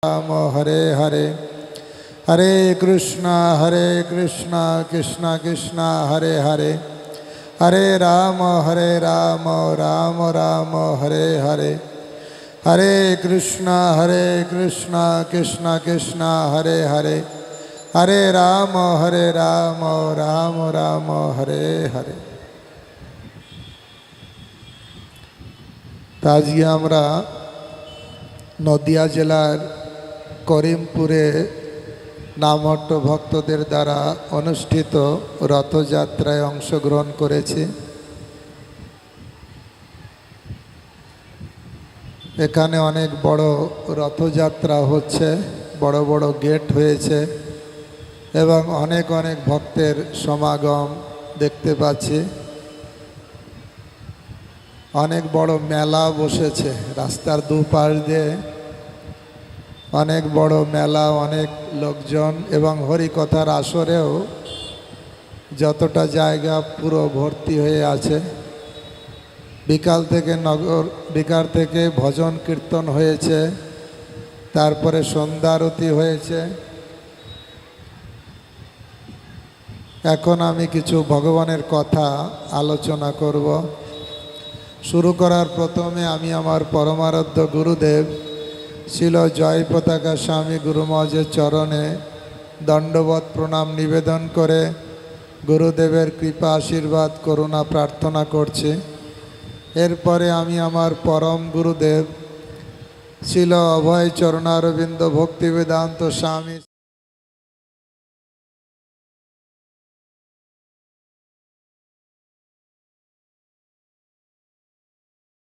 राम हरे हरे हरे कृष्णा कृष्णा कृष्णा हरे हरे हरे राम राम राम हरे हरे हरे कृष्णा कृष्णा कृष्णा हरे हरे हरे राम राम राम हरे हरे। আজকে আমরা নদিয়া জেলার করিমপুরে নামহট্ট ভক্তদের দ্বারা অনুষ্ঠিত রথযাত্রায় অংশগ্রহণ করেছি। এখানে অনেক বড় রথযাত্রা হচ্ছে, বড় বড় গেট হয়েছে এবং অনেক অনেক ভক্তের সমাগম দেখতে পাচ্ছি। অনেক বড় মেলা বসেছে রাস্তার দুপাশ দিয়ে, অনেক বড় মেলা, অনেক লোকজন এবং হরিকথার আসরেও যতটা জায়গা পুরো ভর্তি হয়ে আছে। বিকাল থেকে ভজন কীর্তন হয়েছে, তারপরে সন্ধ্যা আরতি হয়েছে। এখন আমি কিছু ভগবানের কথা আলোচনা করব। শুরু করার প্রথমে আমি আমার পরমারাধ্য গুরুদেব ছিল জয় পতাকা স্বামী গুরু মহারাজের চরণে দণ্ডবত প্রণাম নিবেদন করে গুরুদেবের কৃপা আশীর্বাদ করুণা প্রার্থনা করছি। এরপরে আমি আমার পরম গুরুদেব ছিল অভয় চরণারবিন্দ ভক্তি বেদান্ত স্বামী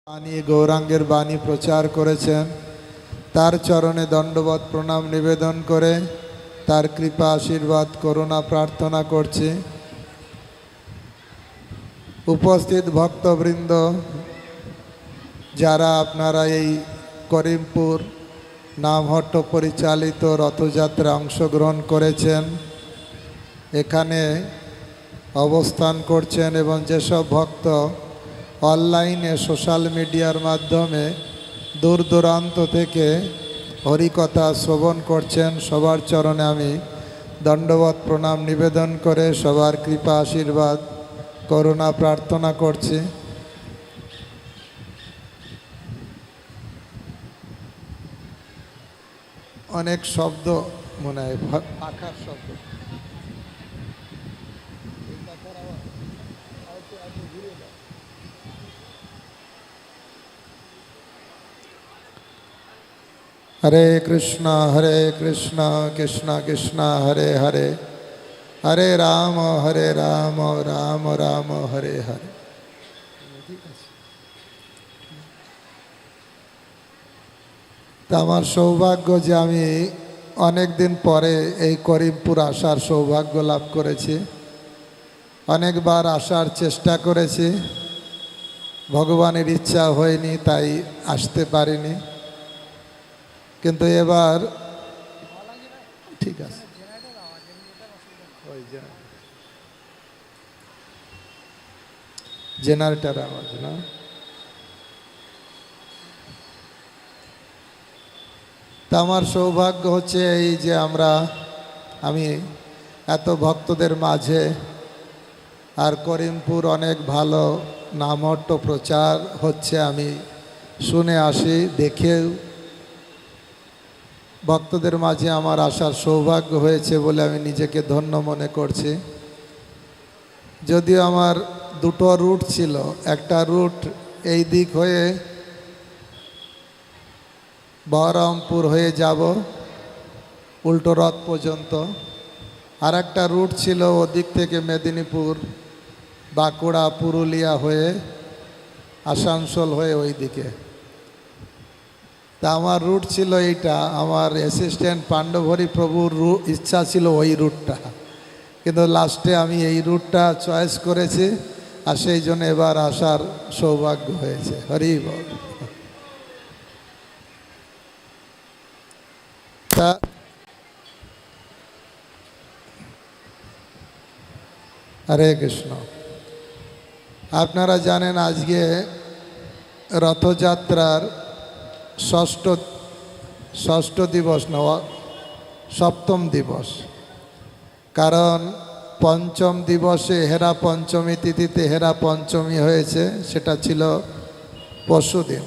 বাণী গৌরাঙ্গের বাণী প্রচার করেছেন, তার চরণে দণ্ডবত প্রণাম নিবেদন করে তার কৃপা আশীর্বাদ করুণা প্রার্থনা করছি। উপস্থিত ভক্তবৃন্দ, যারা আপনারা এই করিমপুর নামহট্ট পরিচালিত রথযাত্রা অংশগ্রহণ করেছেন, এখানে অবস্থান করছেন এবং যেসব ভক্ত অনলাইনে সোশ্যাল মিডিয়ার মাধ্যমে দূর দূরান্ত থেকে হরিকথা শ্রবণ করছেন, সবার চরণে আমি দণ্ডবত প্রণাম নিবেদন করে সবার কৃপা আশীর্বাদ করুণা প্রার্থনা করছি। অনেক শব্দ মনে হয়, পাখার শব্দ। हरे कृष्णा कृष्णा कृष्णा हरे हरे हरे राम राम राम हरे हरे। তা আমার সৌভাগ্য যে আমি অনেক দিন পরে এই করিমপুর আসার সৌভাগ্য লাভ করেছি। অনেকবার আসার চেষ্টা করেছি, ভগবানের ইচ্ছা হয়নি, তাই আসতে পারিনি। কিন্তু এবার ঠিক আছে, জেনারেটর আওয়াজ না। তা আমার সৌভাগ্য হচ্ছে এই যে আমি এত ভক্তদের মাঝে, আর করিমপুর অনেক ভালো নামহট্ট প্রচার হচ্ছে, আমি শুনে আসি, দেখেও ভক্তদের মাঝে আমার আসার সৌভাগ্য হয়েছে বলে আমি নিজেকে ধন্য মনে করছি। যদিও আমার দুটো রুট ছিল, একটা রুট এই দিক হয়ে বহরমপুর হয়ে যাব উল্টো রথ পর্যন্ত, আর একটা রুট ছিল ওদিক থেকে মেদিনীপুর বাঁকুড়া পুরুলিয়া হয়ে আসানসোল হয়ে ওই দিকে। তা আমার রুট ছিল এইটা, আমার অ্যাসিস্ট্যান্ট পাণ্ডবহরি প্রভুর ইচ্ছা ছিল ওই রুটটা, কিন্তু লাস্টে আমি এই রুটটা চয়েস করেছি, আর সেই জন্য এবার আসার সৌভাগ্য হয়েছে। হরি বল। তা হরে কৃষ্ণ। আপনারা জানেন আজকে রথযাত্রার ষষ্ঠ ষষ্ঠ দিবস নয়, সপ্তম দিবস। কারণ পঞ্চম দিবসে হেরা পঞ্চমী তিথিতে হেরা পঞ্চমী হয়েছে, সেটা ছিল পরশুদিন।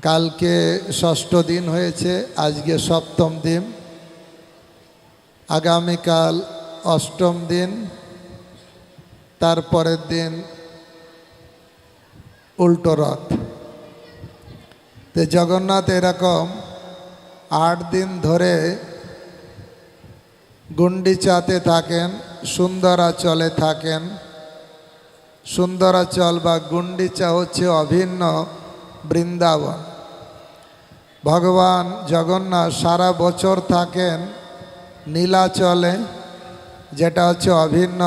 কালকে ষষ্ঠ দিন হয়েছে, আজকে সপ্তম দিন, আগামীকাল অষ্টম দিন, তারপরের দিন উল্টো রথ। তো জগন্নাথ এরকম 8 দিন ধরে গুন্ডিচাতে থাকেন, সুন্দরাচলে থাকেন। সুন্দরাচল বা গুন্ডিচা হচ্ছে অভিন্ন বৃন্দাবন। ভগবান জগন্নাথ সারা বছর থাকেন নীলাচলে, যেটা হচ্ছে অভিন্ন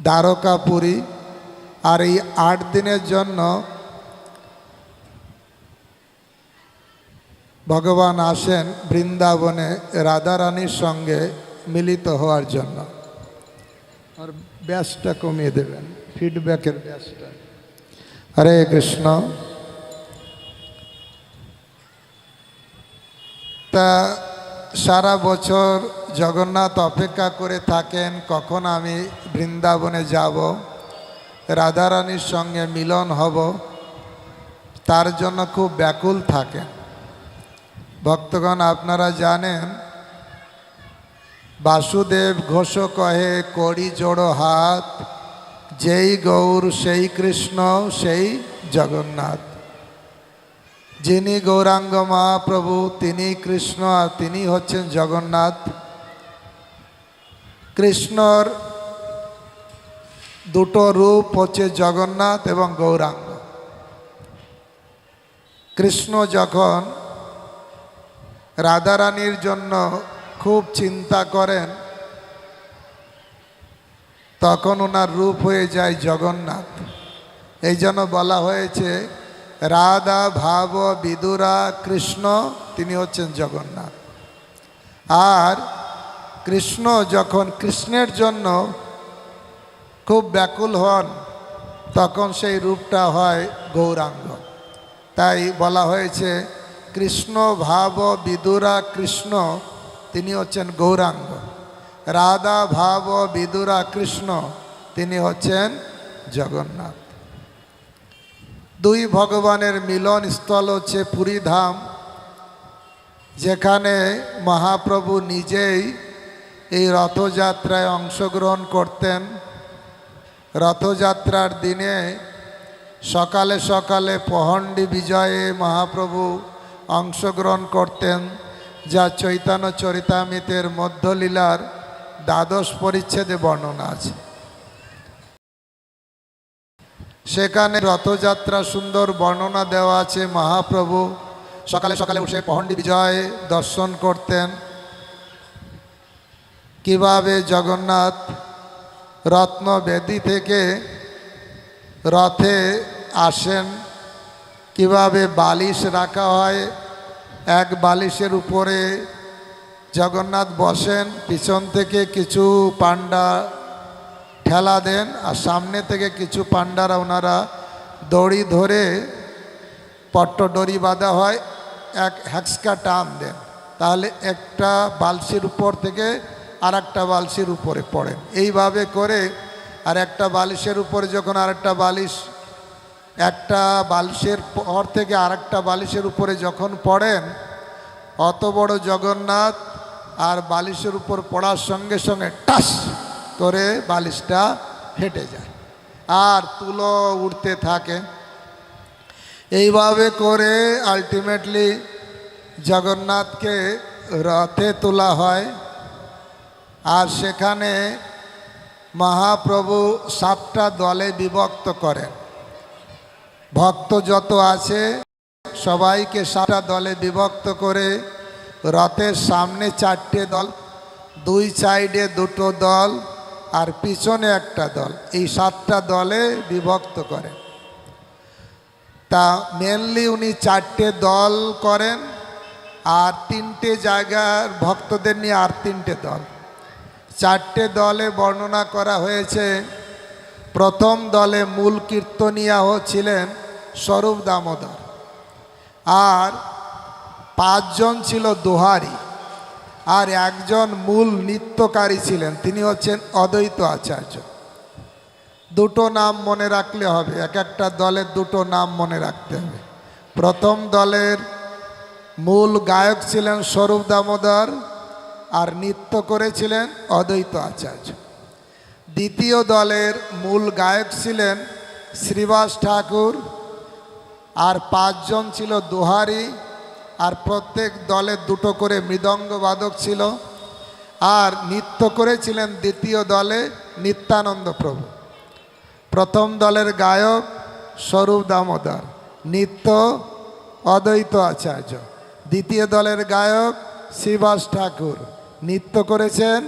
দ্বারকাপুরী। আর এই 8 দিনের জন্য ভগবান আসেন বৃন্দাবনে রাধারানীর সঙ্গে মিলিত হওয়ার জন্য। আর ব্যাসটা কমিয়ে দেবেন, ফিডব্যাকের ব্যাসটা। হরে কৃষ্ণ। তা সারা বছর জগন্নাথ অপেক্ষা করে থাকেন কখন আমি বৃন্দাবনে যাব, রাধারানীর সঙ্গে মিলন হব, তার জন্য খুব ব্যাকুল থাকেন। ভক্তগণ, আপনারা জানেন বাসুদেব ঘোষ কহে করি জোড়ো হাত, যেই গৌর সেই কৃষ্ণ সেই জগন্নাথ। যিনি গৌরাঙ্গ মহাপ্রভু তিনি কৃষ্ণ, আর তিনি হচ্ছেন জগন্নাথ। কৃষ্ণর দুটো রূপ হচ্ছে জগন্নাথ এবং গৌরাঙ্গ। কৃষ্ণ যখন রাধারানীর জন্য খুব চিন্তা করেন, তখন ওনার রূপ হয়ে যায় জগন্নাথ। এই জন্য বলা হয়েছে রাধা ভাব বিদুরা কৃষ্ণ, তিনি হচ্ছেন জগন্নাথ। আর কৃষ্ণ যখন কৃষ্ণের জন্য খুব ব্যাকুল হন, তখন সেই রূপটা হয় গৌরাঙ্গ। তাই বলা হয়েছে কৃষ্ণ ভাব বিদুরা কৃষ্ণ, তিনি হচ্ছেন গৌরাঙ্গ। রাধা ভাব বিদুরা কৃষ্ণ, তিনি হচ্ছেন জগন্নাথ। দুই ভগবানের মিলন স্থল হচ্ছে পুরীধাম, যেখানে মহাপ্রভু নিজেই এই রথযাত্রায় অংশগ্রহণ করতেন। রথযাত্রার দিনে সকালে সকালে পহণ্ডি বিজয়ে মহাপ্রভু অংশগ্রহণ করতেন, যা চৈতন্য চরিতামৃতের মধ্যলীলার 12 পরিচ্ছেদে বর্ণনা আছে। সেখানে রথযাত্রা সুন্দর বর্ণনা দেওয়া আছে। মহাপ্রভু সকালে সকালে উঠে পহণ্ডি বিজয় দর্শন করতেন, কিভাবে জগন্নাথ রত্নবেদী থেকে রথে আসেন, কিভাবে বালিশ রাখা হয়, এক বালিশের উপরে জগন্নাথ বসেন, পিছন থেকে কিছু পাণ্ডা ঠেলা দেন, আর সামনে থেকে কিছু পাণ্ডারা ওনারা দড়ি ধরে, পট্ট দড়ি বাঁধা হয়, এক হ্যাক্সকা টান দেন, তাহলে একটা বালসির উপর থেকে আর একটা বালসির উপরে পড়েন। এইভাবে করে আর একটা বালিশের উপরে যখন আরেকটা বালিশ, একটা বালিশের পর থেকে আরেকটা বালিশের উপরে যখন পড়েন, অত বড় জগন্নাথ আর বালিশের উপর পড়ার সঙ্গে সঙ্গে টাস করে বালিশটা ফেটে যায় আর তুলো উঠতে থাকে। এইভাবে করে আলটিমেটলি জগন্নাথকে রথে তোলা হয়। আর সেখানে মহাপ্রভু 7টা দলে বিভক্ত করেন। ভক্ত যত আছে সবাইকে 7টা দলে বিভক্ত করে রথের সামনে 4টে দল, 2 সাইডে 2টো দল, আর পিছনে একটা দল, এই 7টা দলে বিভক্ত করেন। তা মেনলি উনি 4টে দল করেন, আর 3টে জায়গার ভক্তদের নিয়ে আর 3টে দল। 4টে দলে বর্ণনা করা হয়েছে। প্রথম দলে মূল কীর্তনিয়া ছিলেন স্বরূপ দামোদর, আর 5 জন ছিল দোহারি, আর একজন মূল নৃত্যকারী ছিলেন, তিনি হচ্ছেন অদ্বৈত আচার্য। দুটো নাম মনে রাখলে হবে, এক একটা দলের দুটো নাম মনে রাখতে হবে। প্রথম দলের মূল গায়ক ছিলেন স্বরূপ দামোদর, আর নৃত্য করেছিলেন অদ্বৈত আচার্য। দ্বিতীয় দলের মূল গায়ক ছিলেন শ্রীবাস ঠাকুর, আর 5 জন ছিল দোহারি, আর প্রত্যেক দলের দুটো করে মৃদঙ্গ বাদক ছিল, আর নৃত্য করেছিলেন দ্বিতীয় দলে নিত্যানন্দ প্রভু। প্রথম দলের গায়ক স্বরূপ দামোদর, নৃত্য অদ্বৈত আচার্য। দ্বিতীয় দলের গায়ক শ্রীবাস ঠাকুর, নৃত্য করেছেন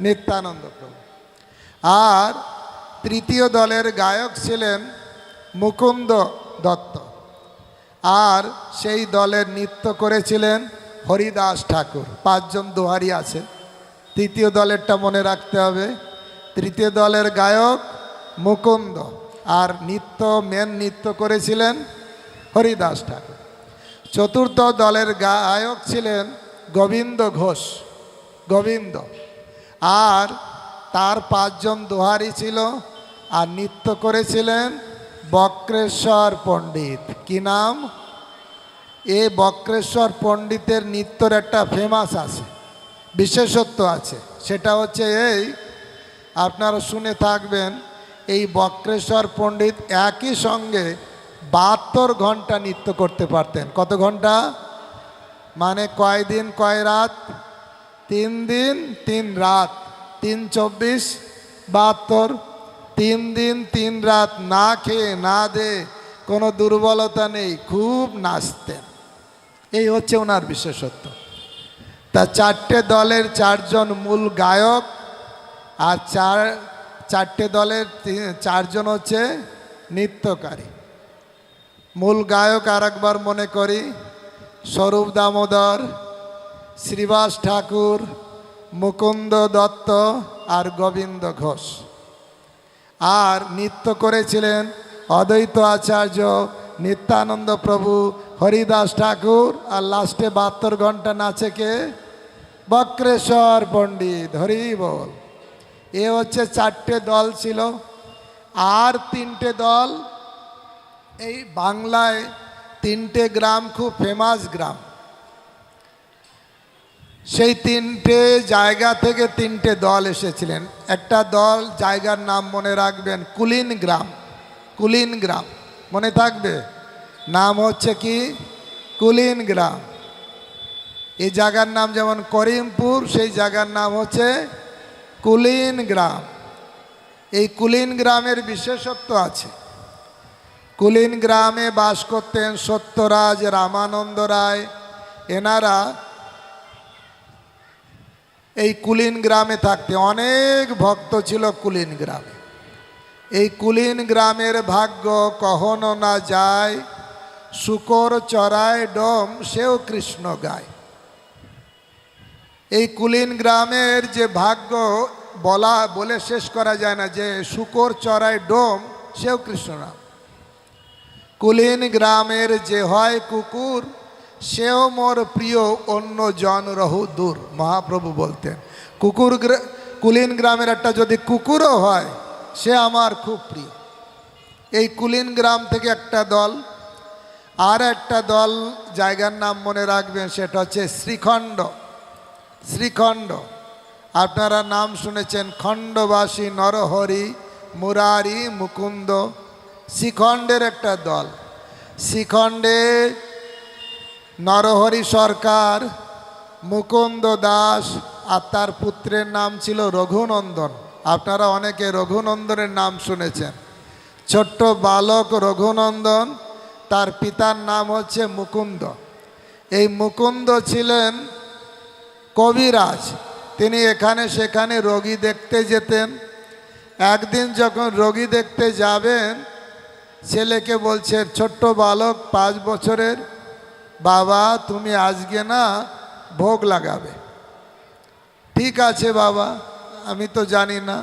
নিত্যানন্দ প্রভু। আর তৃতীয় দলের গায়ক ছিলেন মুকুন্দ দত্ত, আর সেই দলের নৃত্য করেছিলেন হরিদাস ঠাকুর। 5 জন দোহারি আছে, তৃতীয় দলেরটা মনে রাখতে হবে। তৃতীয় দলের গায়ক মুকুন্দ, আর মেন নৃত্য করেছিলেন হরিদাস ঠাকুর। চতুর্থ দলের গায়ক ছিলেন গোবিন্দ ঘোষ, গোবিন্দ, আর তার 5 জন দোহারি ছিল, আর নৃত্য করেছিলেন বক্রেশ্বর পণ্ডিত। কি নাম? এই বক্রেশ্বর পণ্ডিতের নৃত্যর একটা ফেমাস আছে, বিশেষত্ব আছে, সেটা হচ্ছে এই, আপনারা শুনে থাকবেন, এই বক্রেশ্বর পণ্ডিত একই সঙ্গে 72 ঘন্টা নৃত্য করতে পারতেন। কত ঘন্টা? মানে কয় দিন কয় রাত? 3 দিন 3 রাত, 3 24 72, 3 দিন 3 রাত না খেয়ে না দে, কোনো দুর্বলতা নেই, খুব নাচতেন। এই হচ্ছে ওনার বিশেষত্ব। তা 4টে দলের 4 জন মূল গায়ক, আর 4টে দলের 4 জন হচ্ছে নৃত্যকারী। মূল গায়ক আর একবার মনে করি, স্বরূপ দামোদর, শ্রীবাস ঠাকুর, মুকুন্দ দত্ত, আর গোবিন্দ ঘোষ। আর নৃত্য করেছিলেন অদ্বৈত আচার্য, নিত্যানন্দ প্রভু, হরিদাস ঠাকুর, আর লাস্টে 72 ঘন্টা নাচে কে? বক্রেশ্বর পণ্ডিত। হরি বল। এ হচ্ছে 4টে দল ছিল। আর 3টে দল, এই বাংলায় 3টে গ্রাম খুব ফেমাস গ্রাম, সেই 3টে জায়গা থেকে 3টে দল এসেছিলেন। একটা দল, জায়গার নাম মনে রাখবেন, কুলিন গ্রাম। কুলিন গ্রাম মনে থাকবে, নাম হচ্ছে কি? কুলিন গ্রাম। এই জায়গার নাম যেমন করিমপুর, সেই জায়গার নাম হচ্ছে কুলিন গ্রাম। এই কুলিন গ্রামের বিশেষত্ব আছে। কুলিন গ্রামে বাস করতেন সত্যরাজ, রামানন্দ রায়। এনারা এই কুলিন গ্রামে থাকতে, অনেক ভক্ত ছিল কুলিন গ্রামে। এই কুলিন গ্রামের ভাগ্য কখনো না যায়, শুকর চড়ায় ডোম সেও কৃষ্ণ গায়। এই কুলিন গ্রামের যে ভাগ্য বলে শেষ করা যায় না, যে শুকর চড়ায় ডোম সেও কৃষ্ণ নাম। কুলিন গ্রামের যে হয় কুকুর, সেও মোর প্রিয়, অন্য জন রহু দূর। মহাপ্রভু বলতেন, কুলিন গ্রামের একটা যদি কুকুরও হয়, সে আমার খুব প্রিয়। এই কুলিন গ্রাম থেকে একটা দল। আর একটা দল, জায়গার নাম মনে রাখবেন, সেটা হচ্ছে শ্রীখণ্ড। শ্রীখণ্ড আপনারা নাম শুনেছেন, খণ্ডবাসী নরহরি, মুরারি, মুকুন্দ। শ্রীখণ্ডের একটা দল। শ্রীখণ্ডে নরহরি সরকার, মুকুন্দ দাস, আর তার পুত্রের নাম ছিল রঘুনন্দন। আপনারা অনেকে রঘুনন্দনের নাম শুনেছেন। ছোট্ট বালক রঘুনন্দন, তার পিতার নাম হচ্ছে মুকুন্দ। এই মুকুন্দ ছিলেন কবিরাজ। তিনি এখানে সেখানে রোগী দেখতে যেতেন। একদিন যখন রোগী দেখতে যাবেন, ছেলেকে বলছে, ছোট্ট বালক 5 বছরের, বাবা তুমি আজকে না ভোগ লাগাবে। ঠিক আছে বাবা, আমি তো জানি না।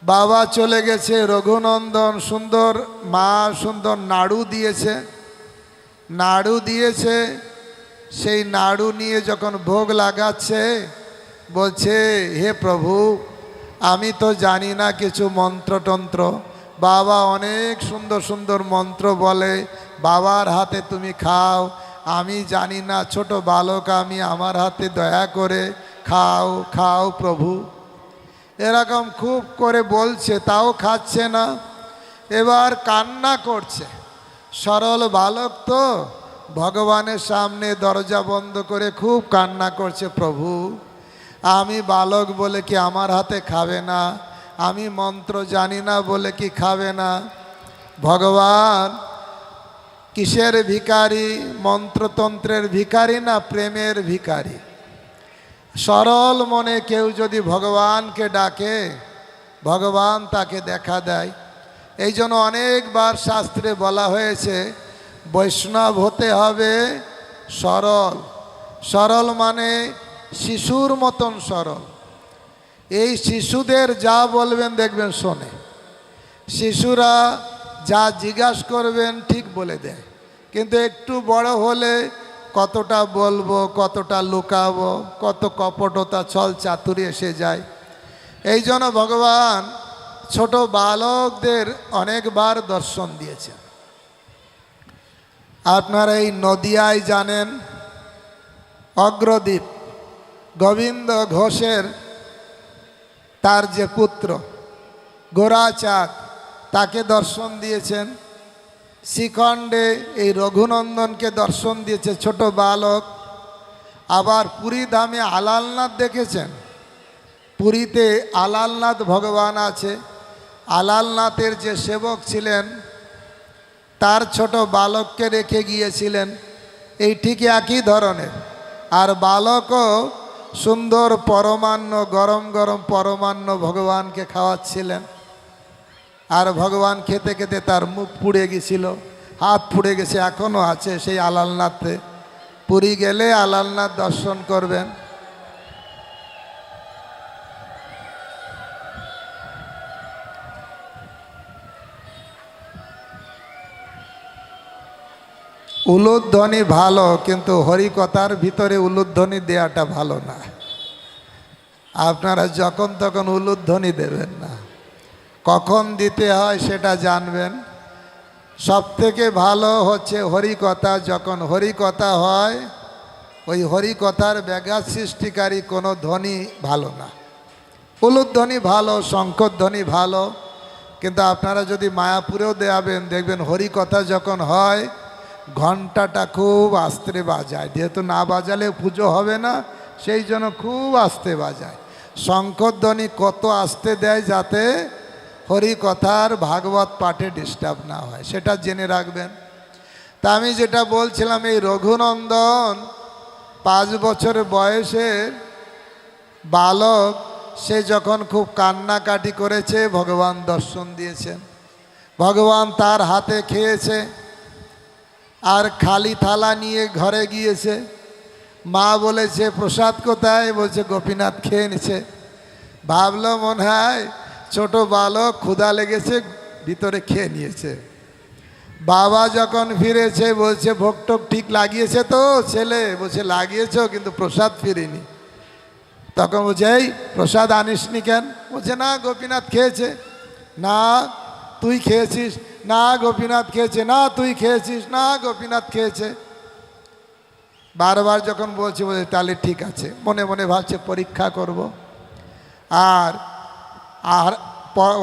বাবা চলে গেছে। রঘুনন্দন সুন্দর, মা সুন্দর নাড়ু দিয়েছে। নাড়ু দিয়েছে, সেই নাড়ু নিয়ে যখন ভোগ লাগাচ্ছে বলছে, হে প্রভু, আমি তো জানি না কিছু মন্ত্রতন্ত্র, বাবা অনেক সুন্দর সুন্দর মন্ত্র বলে, বাবার হাতে তুমি খাও, আমি জানি না, ছোট বালক আমি, আমার হাতে দয়া করে খাও খাও প্রভু। এরকম খুব করে বলছে, তাও খাচ্ছে না। এবার কান্না করছে। সরল বালক তো ভগবানের সামনে দরজা বন্ধ করে খুব কান্না করছে, প্রভু আমি বালক বলে কি আমার হাতে খাবে না, আমি মন্ত্র জানি না বলে কি খাবে না। ভগবান কিসের ভিখারি? মন্ত্রতন্ত্রের ভিখারি না প্রেমের ভিখারি? সরল মনে কেউ যদি ভগবানকে ডাকে, ভগবান তাকে দেখা দেয়। এই জন্য অনেকবার শাস্ত্রে বলা হয়েছে বৈষ্ণব হতে হবে সরল। সরল মানে শিশুর মতন সরল। এই শিশুদের যা বলবেন দেখবেন শোনে। শিশুরা যা জিজ্ঞাসা করবেন ঠিক বলে দেয়, কিন্তু একটু বড় হলে কতটা বলবো, কতটা লুকাবো, কত কপটতা ছল চাতুরি এসে যায়। এই জন্য ভগবান ছোট বালকদের অনেকবার দর্শন দিয়েছেন। আপনারা এই নদিয়ায় জানেন অগ্রদ্বীপ গোবিন্দ ঘোষের তার যে পুত্র গোরাচাঁদ, তাকে দর্শন দিয়েছেন। শ্রীখণ্ডে এই রঘুনন্দনকে দর্শন দিয়েছে ছোট বালক। আবার পুরী ধামে আলালনাথ দেখেছেন? পুরীতে আলালনাথ ভগবান আছে। আলালনাথের যে সেবক ছিলেন তার ছোট বালককে রেখে গিয়েছিলেন, এই ঠিক একই ধরনের। আর বালকও সুন্দর পরমান্ন, গরম গরম পরমান্ন ভগবানকে খাওয়াচ্ছিলেন। আর ভগবান খেতে খেতে তার মুখ পুড়ে গেছিল, হাত পুড়ে গেছে, এখনও আছে সেই আলালনাথে। পুরী গেলে আলালনাথ দর্শন করবেন। উলুধ্বনি ভালো, কিন্তু হরিকথার ভিতরে উলুধ্বনি দেওয়াটা ভালো না। আপনারা যখন তখন উলুধ্বনি দেবেন না, কখন দিতে হয় সেটা জানবেন। সবথেকে ভালো হচ্ছে হরিকথা। যখন হরিকথা হয়, ওই হরিকথার ব্যাঘাত সৃষ্টিকারী কোনো ধ্বনি ভালো না। উলুধ্বনি ভালো, শঙ্খধ্বনি ভালো, কিন্তু আপনারা যদি মায়াপুরেও দেয়াবেন দেখবেন হরিকথা যখন হয় ঘণ্টাটা খুব আস্তে বাজায়, যেহেতু না বাজালে পুজো হবে না, সেই জন্য খুব আস্তে বাজায়। শঙ্খধ্বনি কত আস্তে দেয় যাতে হরিকথার ভাগবত পাঠে ডিস্টার্ব না হয়, সেটা জেনে রাখবেন। তা আমি যেটা বলছিলাম, এই রঘুনন্দন 5 বছর বয়সের বালক, সে যখন খুব কান্নাকাটি করেছে ভগবান দর্শন দিয়েছেন। ভগবান তার হাতে খেয়েছে, আর খালি থালা নিয়ে ঘরে গিয়েছে। মা বলেছে প্রসাদ কোথায়? বলছে গোপীনাথ খেয়ে নিছে। ভাবলো মনে হয় ছোট বালক ক্ষুধা লেগেছে, ভিতরে খেয়ে নিয়েছে। বাবা যখন ফিরেছে বলছে ভোগটোক ঠিক লাগিয়েছে তো ছেলে? বলছে লাগিয়েছো, কিন্তু প্রসাদ ফিরিনি। তখন বলছে এই প্রসাদ আনিসনি কেন? বলছে না গোপীনাথ খেয়েছে। না তুই খেয়েছিস? না গোপীনাথ খেয়েছে। না তুই খেয়েছিস? না গোপীনাথ খেয়েছে। বারবার যখন বলছে বলছে তাহলে ঠিক আছে। মনে মনে ভাবছে পরীক্ষা করব। আর আর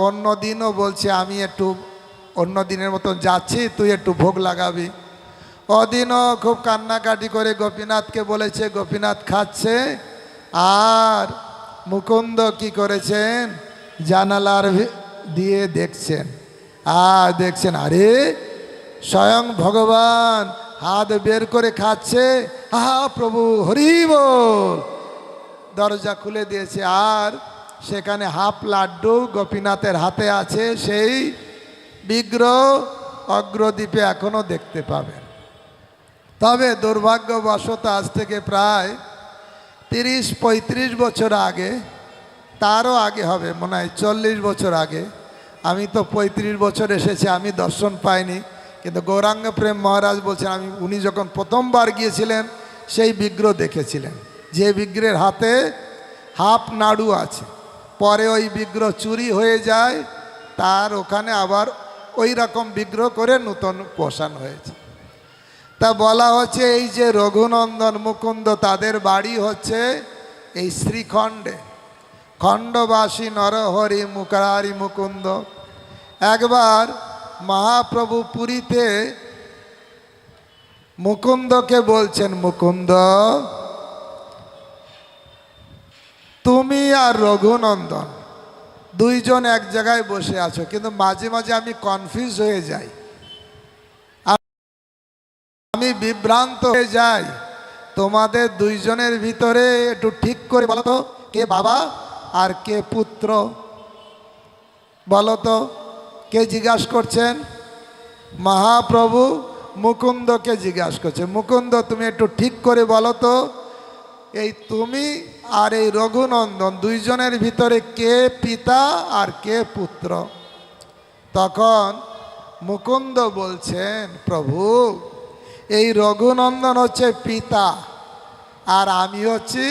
অন্য দিনও বলছে আমি একটু অন্য দিনের মতন যাচ্ছি, তুই একটু ভোগ লাগাবি। ওদিনও খুব কান্নাকাটি করে গোপীনাথকে বলেছে, গোপীনাথ খাচ্ছে। আর মুকুন্দ কি করেছেন? জানালার দিয়ে দেখছেন, আর দেখছেন আরে স্বয়ং ভগবান হাত বের করে খাচ্ছে। আহা প্রভু হরি বল। দরজা খুলে দিয়েছে, আর সেখানে হাফ লাড্ডু গোপীনাথের হাতে আছে। সেই বিগ্রহ অগ্রদ্বীপে এখনও দেখতে পাবেন। তবে দুর্ভাগ্যবশত আজ থেকে প্রায় 30-35 বছর আগে, তারও আগে হবে মনে হয়, 40 বছর আগে, আমি তো 35 বছর এসেছি, আমি দর্শন পাইনি, কিন্তু গৌরাঙ্গ প্রেম মহারাজ বলছেন উনি যখন প্রথমবার গিয়েছিলেন সেই বিগ্রহ দেখেছিলেন, যে বিগ্রহের হাতে হাফ নাড়ু আছে। পরে ওই বিগ্রহ চুরি হয়ে যায়, তার ওখানে আবার ওই রকম বিগ্রহ করে নূতন পোষণ হয়েছে। তা বলা হচ্ছে এই যে রঘুনন্দন মুকুন্দ তাদের বাড়ি হচ্ছে এই শ্রীখণ্ডে, খণ্ডবাসী নরহরি মুকারি মুকুন্দ। একবার মহাপ্রভু পুরীতে মুকুন্দকে বলছেন, মুকুন্দ তুমি আর রঘুনন্দন দুইজন এক জায়গায় বসে আছো, কিন্তু মাঝে মাঝে আমি কনফিউজ হয়ে যাই, আমি বিভ্রান্ত হয়ে যাই। তোমাদের দুইজনের ভিতরে একটু ঠিক করে বলো তো কে বাবা আর কে পুত্র, বলো তো। কে জিজ্ঞাসা করছেন? মহাপ্রভু মুকুন্দকে জিজ্ঞাসা করছে, মুকুন্দ তুমি একটু ঠিক করে বলো তো এই তুমি আর এই রঘুনন্দন দুইজনের ভিতরে কে পিতা আর কে পুত্র। তখন মুকুন্দ বলছেন, প্রভু এই রঘুনন্দন হচ্ছে পিতা আর আমি হচ্ছি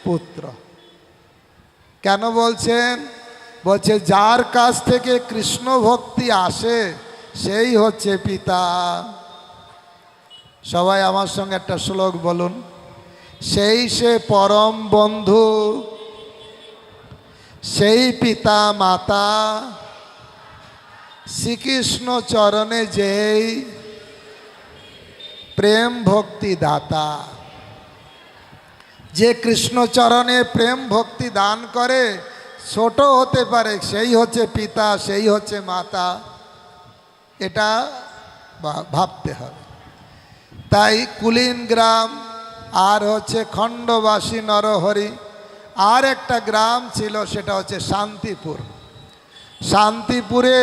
পুত্র। কেন বলছেন? বলছে যার কাছ থেকে কৃষ্ণ ভক্তি আসে সেই হচ্ছে পিতা। সবাই আমার সঙ্গে একটা শ্লোক বলুন, সেই সে পরম বন্ধু, সেই পিতা মাতা, শ্রীকৃষ্ণ চরণে যেই প্রেম ভক্তি দাতা। যে কৃষ্ণ চরণে প্রেম ভক্তি দান করে, ছোট হতে পারে, সেই হচ্ছে পিতা, সেই হচ্ছে মাতা। এটা ভাবতে হবে। তাই কুলিন গ্রাম আর হচ্ছে খণ্ডবাসী নরহরি, আর একটা গ্রাম ছিল সেটা হচ্ছে শান্তিপুর। শান্তিপুরে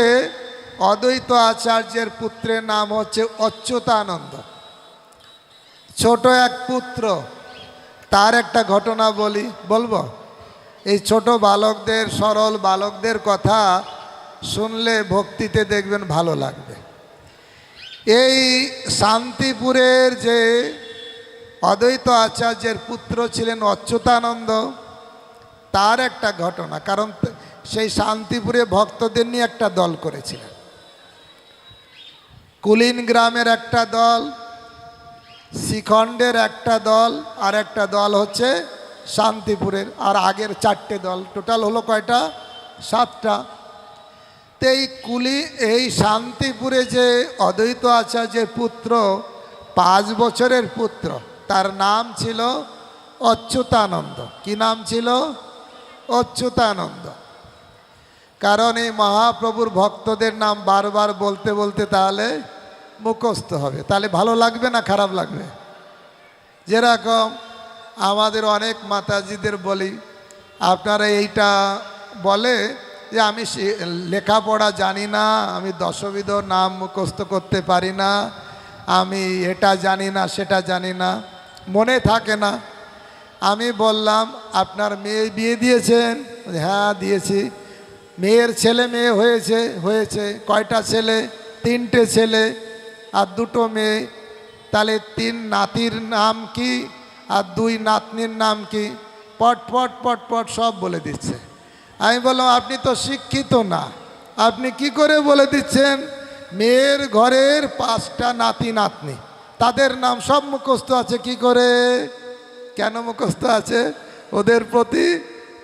অদ্বৈত আচার্যের পুত্রের নাম হচ্ছে অচ্যুতানন্দ। ছোট এক পুত্র, তার একটা ঘটনা বলবো। এই ছোট বালকদের, সরল বালকদের কথা শুনলে ভক্তিতে দেখবেন ভালো লাগবে। এই শান্তিপুরের যে অদ্বৈত আচার্যের পুত্র ছিলেন অচ্যুতানন্দ, তার একটা ঘটনা। কারণ সেই শান্তিপুরে ভক্তদের নিয়ে একটা দল করেছিলেন। কুলিন গ্রামের একটা দল, শ্রীখণ্ডের একটা দল, আর একটা দল হচ্ছে শান্তিপুরের। আর আগের চারটে দল, টোটাল হলো কয়টা? 7টা। তো এই শান্তিপুরে যে অদ্বৈত আচার্যের পুত্র, 5 বছরের পুত্র, তার নাম ছিল অচ্যুতানন্দ। কি নাম ছিল? অচ্যুতানন্দ। কারণ এই মহাপ্রভুর ভক্তদের নাম বারবার বলতে বলতে তাহলে মুখস্থ হবে, তাহলে ভালো লাগবে না খারাপ লাগবে? যেরকম আমাদের অনেক মাতাজিদের বলি, আপনারা এইটা বলে যে আমি লেখাপড়া জানি না, আমি দশবিধ নাম মুখস্থ করতে পারি না, আমি এটা জানি না সেটা জানি না, মনে থাকে না। আমি বললাম আপনার মেয়ে বিয়ে দিয়েছেন? হ্যাঁ দিয়েছি। মেয়ের ছেলে মেয়ে হয়েছে কয়টা ছেলে? 3টে ছেলে আর 2টো মেয়ে। তাহলে 3 নাতির নাম কি আর 2 নাতনির নাম কি? পট পট পট পট সব বলে দিচ্ছে। আমি বললাম আপনি তো শিক্ষিত না, আপনি কি করে বলে দিচ্ছেন? মেয়ের ঘরের 5টা নাতি নাতনি, তাদের নাম সব মুখস্থ আছে কি করে? কেন মুখস্থ আছে? ওদের প্রতি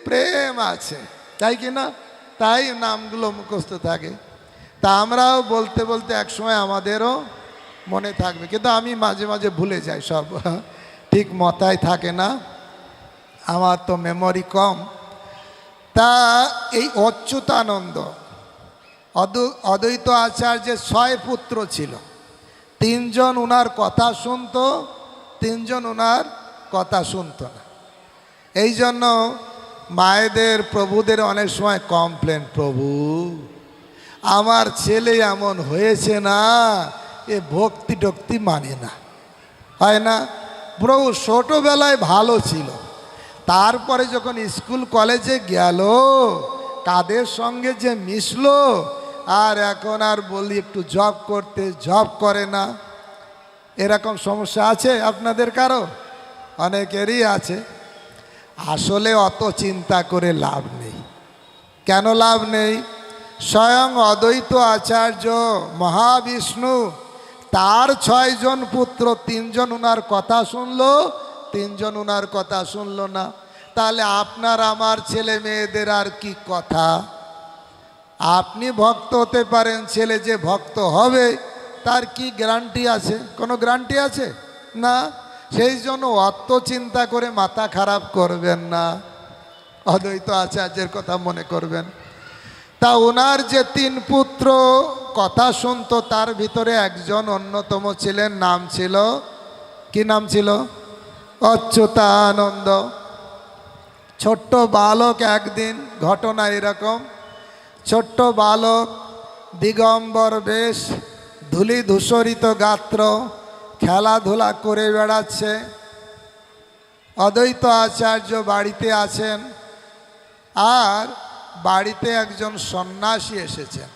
প্রেম আছে, তাই কি না? তাই নামগুলো মুখস্থ থাকে। তা আমরাও বলতে বলতে একসময় আমাদেরও মনে থাকবে, কিন্তু আমি মাঝে মাঝে ভুলে যাই, সব ঠিক মাথায় থাকে না, আমার তো মেমোরি কম। তা এই অচ্যুতানন্দ অদ্বৈত আচার্যের 6 পুত্র ছিল। 3 জন ওনার কথা শুনতো, 3 জন ওনার কথা শুনতো না। এই জন্য মায়েদের, প্রভুদের অনেক সময় কমপ্লেন, প্রভু আমার ছেলে এমন হয়েছে না, এ ভক্তি টক্তি মানে না, হয় না? প্রভু ছোটোবেলায় ভালো ছিল, তারপরে যখন স্কুল কলেজে গেল, কাদের সঙ্গে যে মিশলো আর এখন আর বলি একটু জব করতে, জব করে না। এরকম সমস্যা আছে আপনাদের কারো? অনেকেরই আছে। আসলে অত চিন্তা করে লাভ নেই। কেন লাভ নেই? স্বয়ং অদ্বৈত আচার্য মহাবিষ্ণু, তার 6 জন পুত্র, 3 জন উনার কথা শুনলো, 3 জন উনার কথা শুনলো না। তাহলে আপনার আমার ছেলে মেয়েদের আর কি কথা? আপনি ভক্ত হতে পারেন, ছেলে যে ভক্ত হবে তার কি গ্যারান্টি আছে? কোনো গ্যারান্টি আছে না। সেই জন্য অত চিন্তা করে মাথা খারাপ করবেন না, অদ্বৈত আচার্যের কথা মনে করবেন। তা ওনার যে 3 পুত্র কথা শুনতো, তার ভিতরে একজন অন্যতম ছিলেন, নাম ছিল, কি নাম ছিল? অচ্যুতানন্দ। ছোট্ট বালক, একদিন ঘটনা এরকম, ছোট্ট বালক, দিগম্বর বেশ, ধূলি ধূসরিত গাত্র, খেলাধুলা করে বেড়াচ্ছে। অদ্বৈত আচার্য বাড়িতে আছেন, আর বাড়িতে একজন সন্ন্যাসী এসেছেন।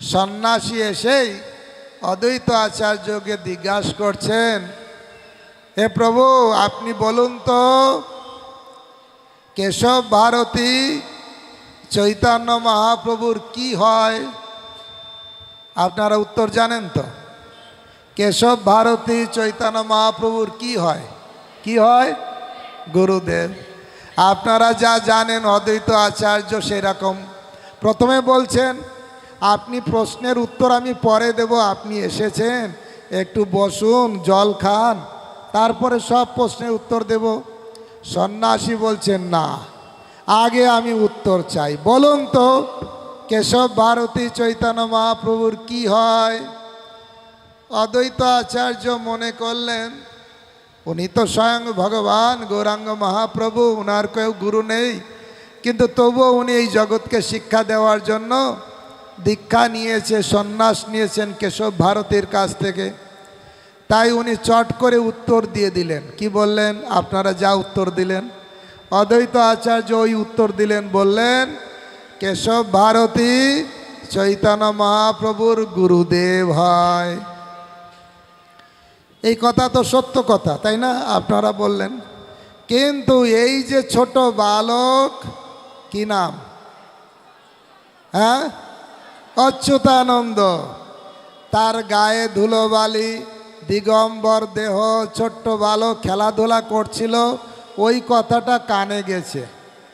সন্ন্যাসী এসেই অদ্বৈত আচার্যকে জিজ্ঞাসা করছেন, হে প্রভু, আপনি বলুন তো, কেশব ভারতী চৈতন্য মহাপ্রভুর কি হয়? আপনারা উত্তর জানেন তো? কেশব ভারতী চৈতন্য মহাপ্রভুর কি হয়? কি হয়? গুরুদেব। আপনারা যা জানেন অদ্বৈত আচার্য সেরকম প্রথমে বলছেন, আপনি প্রশ্নের উত্তর আমি পরে দেব, আপনি এসেছেন, একটু বসুন, জল খান, তারপরে সব প্রশ্নের উত্তর দেব। সন্ন্যাসী বলছেন, না, আগে আমি উত্তর চাই। বলুন তো, কেশব ভারতী চৈতন্য মহাপ্রভুর কি হয়? অদ্বৈত আচার্য মনে করলেন, উনি তো স্বয়ং ভগবান গৌরাঙ্গ মহাপ্রভু, উনার কেউ গুরু নেই, কিন্তু তবুও উনি এই জগৎকে শিক্ষা দেওয়ার জন্য দীক্ষা নিয়েছে, সন্ন্যাস নিয়েছেন কেশব ভারতীর কাছ থেকে। তাই উনি চট করে উত্তর দিয়ে দিলেন। কি বললেন? আপনারা যা উত্তর দিলেন। অদ্বৈত আচার্য ওই উত্তর দিলেন, বললেন, কেশব ভারতী চৈতন্য মহাপ্রভুর গুরুদেব হয়। এই কথা তো সত্য কথা, তাই না? আপনারা বললেন। কিন্তু এই যে ছোট বালক, কি নাম? হ্যাঁ, অচ্যুতানন্দ, তার গায়ে ধুলোবালি, দিগম্বর দেহ, ছোট্ট বালক খেলাধুলা করছিল, ওই কথাটা কানে গেছে।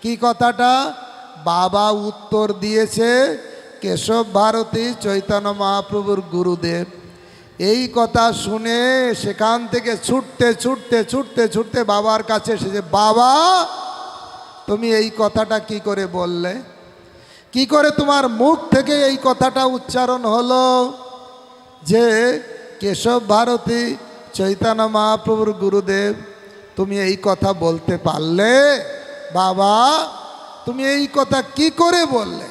কি কথাটা? বাবা উত্তর দিয়েছে কেশব ভারতী চৈতন্য মহাপ্রভুর গুরুদেব। এই কথা শুনে সেখান থেকে ছুটতে ছুটতে ছুটতে ছুটতে বাবার কাছে এসেছে। বাবা, তুমি এই কথাটা কি করে বললে? কি করে তোমার মুখ থেকে এই কথাটা উচ্চারণ হলো যে কেশব ভারতী চৈতন্য মহাপ্রভুর গুরুদেব? তুমি এই কথা বলতে পারলে? বাবা, তুমি এই কথা কি করে বললে?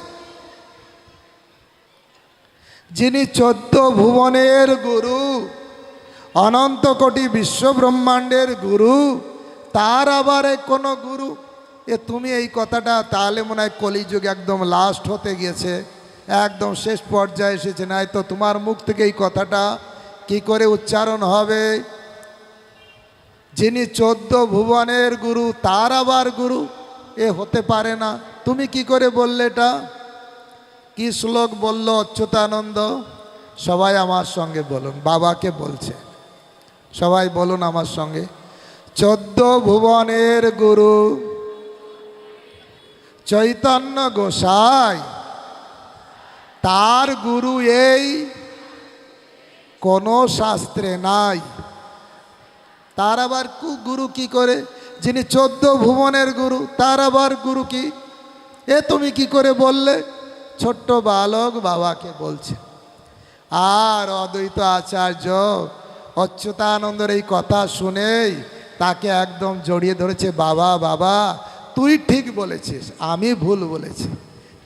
যিনি 14 ভুবনের গুরু, অনন্ত কোটি বিশ্ব ব্রহ্মাণ্ডের গুরু, তার আবার কোনো গুরু? তুমি এই কথাটা, তাহলে মনে হয় কলিযুগে একদম লাস্ট হতে গেছে, একদম শেষ পর্যায়ে এসেছে, নাই তো তোমার মুখ থেকে এই কথাটা কি করে উচ্চারণ হবে? যিনি 14 ভুবনের গুরু, তার আবার গুরু? এ হতে পারে না। তুমি কি করে বললে এটা? কি শ্লোক বলল অচ্যুতানন্দ? সবাই আমার সঙ্গে বলুন, বাবাকে বলছে, সবাই বলুন আমার সঙ্গে। 14 ভুবনের গুরু চৈতন্য গোসাই, তার গুরু এই কোনো শাস্ত্রে নাই। তার আবার গুরু কি করে? যিনি 14 ভুবনের গুরু, তার আবার গুরু কি? তুমি কি করে বললে? ছোট্ট বালক বাবাকে বলছে। আর অদ্বৈত আচার্য অচ্যুতানন্দের এই কথা শুনেই তাকে একদম জড়িয়ে ধরেছে। বাবা, বাবা, তুই ঠিক বলেছিস, আমি ভুল বলেছি।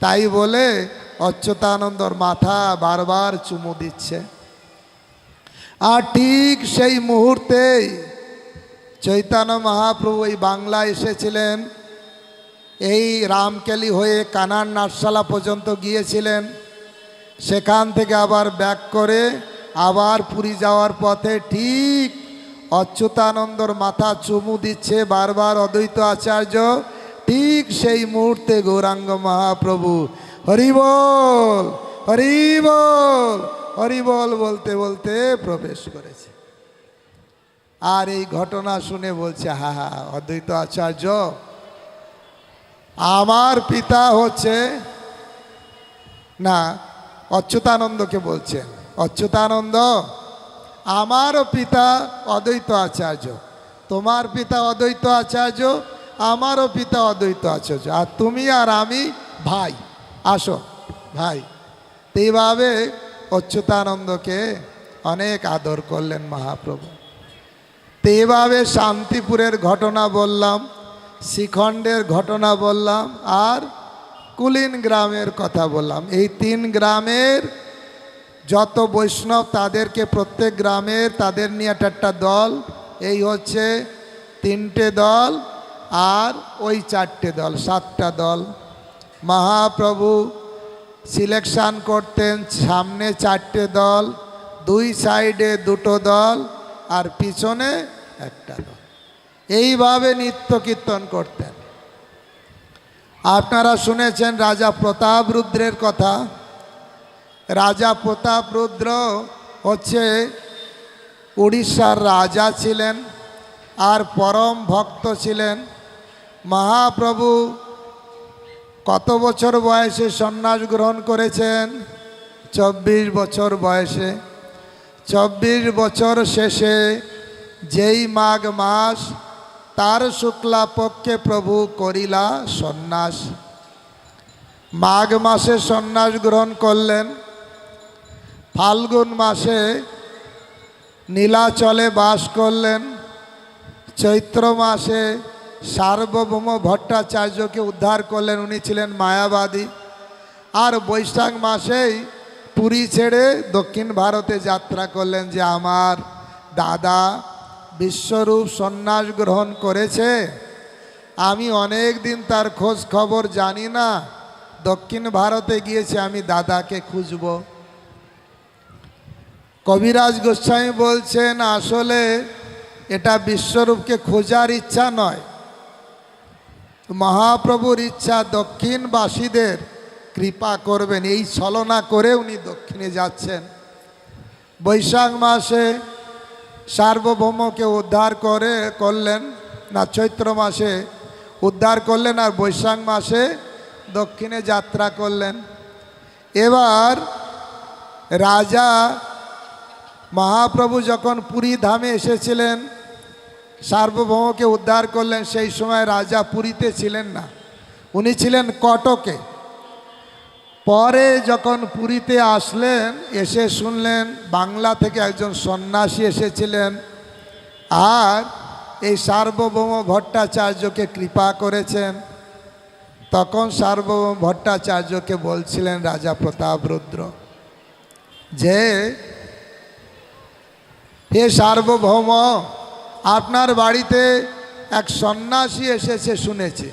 তাই বলে অচ্যুতানন্দর মাথা বারবার চুমু দিচ্ছে। আর ঠিক সেই মুহূর্তেই চৈতন্য মহাপ্রভু এই বাংলায় এসেছিলেন। এই রামকেলি হয়ে কানার নাটশালা পর্যন্ত গিয়েছিলেন। সেখান থেকে আবার ব্যাক করে আবার পুরী যাওয়ার পথে ঠিক অচ্যুতানন্দর মাথা চুমু দিচ্ছে বারবার অদ্বৈত আচার্য। ঠিক সেই মুহূর্তে গৌরাঙ্গ মহাপ্রভু হরিবল হরিবল হরিবল বলতে বলতে প্রবেশ করেছে। আর এই ঘটনা শুনে বলছে, হা হা অদ্বৈত আচার্য, আমার পিতা হচ্ছে না, অচ্যুতানন্দকে বলছেন, অচ্যুতানন্দ আমারও পিতা অদ্বৈত আচার্য, তোমার পিতা অদ্বৈত আচার্য, আমারও পিতা অদ্বৈত আচার্য, আর তুমি আর আমি ভাই, আসো ভাই। এইভাবে অচ্যুতানন্দকে অনেক আদর করলেন মহাপ্রভু। এইভাবে শান্তিপুরের ঘটনা বললাম, শিখণ্ডের ঘটনা বললাম, আর কুলিন গ্রামের কথা বললাম। এই 3 গ্রামের যত বৈষ্ণব তাদেরকে প্রত্যেক গ্রামের তাদের নিয়ে একটা দল, এই হচ্ছে 3টে দল, আর ওই 4টে দল, 7টা দল। মহাপ্রভু সিলেকশন করতেন, সামনে 4টে দল, 2 সাইডে 2টো দল, আর পিছনে একটা দল। এইভাবে নিত্য কীর্তন করতেন। আপনারা শুনেছেন রাজা প্রতাপরুদ্রের কথা। রাজা প্রতাপরুদ্র হচ্ছে উড়িষ্যার রাজা ছিলেন আর পরম ভক্ত ছিলেন। মহাপ্রভু কত বছর বয়সে সন্ন্যাস গ্রহণ করেছেন? 24 বছর বয়সে। 24 বছর শেষে যেই মাঘ মাস, তার শুক্লা পক্ষে প্রভু করিলা সন্ন্যাস। মাঘ মাসে সন্ন্যাস গ্রহণ করলেন, ফাল্গুন মাসে নীলাচলে বাস করলেন, চৈত্র মাসে সার্বভৌম ভট্টাচার্যকে উদ্ধার করলেন, উনি ছিলেন মায়াবাদী, আর বৈশাখ মাসেই পুরী ছেড়ে দক্ষিণ ভারতে যাত্রা করলেন যে আমার দাদা বিশ্বরূপ সন্ন্যাস গ্রহণ করেছে, আমি অনেক দিন তার খোঁজ খবর জানি না, দক্ষিণ ভারতে গিয়েছে, আমি দাদাকে খুঁজব। কবিরাজ গোস্বামী বলছেন আসলে এটা বিশ্বরূপকে খোঁজার ইচ্ছা নয়, মহাপ্রভুর ইচ্ছা দক্ষিণবাসীদের কৃপা করবেন, এই ছলনা করে উনি দক্ষিণে যাচ্ছেন। বৈশাখ মাসে সার্বভৌমকে উদ্ধার করলেন না, চৈত্র মাসে উদ্ধার করলেন, আর বৈশাখ মাসে দক্ষিণে যাত্রা করলেন। এবার রাজা মহাপ্রভু যখন পুরী ধামে এসেছিলেন, সার্বভৌমকে উদ্ধার করলেন, সেই সময় রাজা পুরীতে ছিলেন না, উনি ছিলেন কটকে। পরে যখন পুরীতে আসলেন, এসে শুনলেন বাংলা থেকে একজন সন্ন্যাসী এসেছিলেন আর এই সার্বভৌম ভট্টাচার্যকে কৃপা করেছেন। তখন সার্বভৌম ভট্টাচার্যকে বলছিলেন রাজা প্রতাপরুদ্র যে হে সার্বভৌম, আপনার বাড়িতে এক সন্ন্যাসী এসেছে শুনেছি,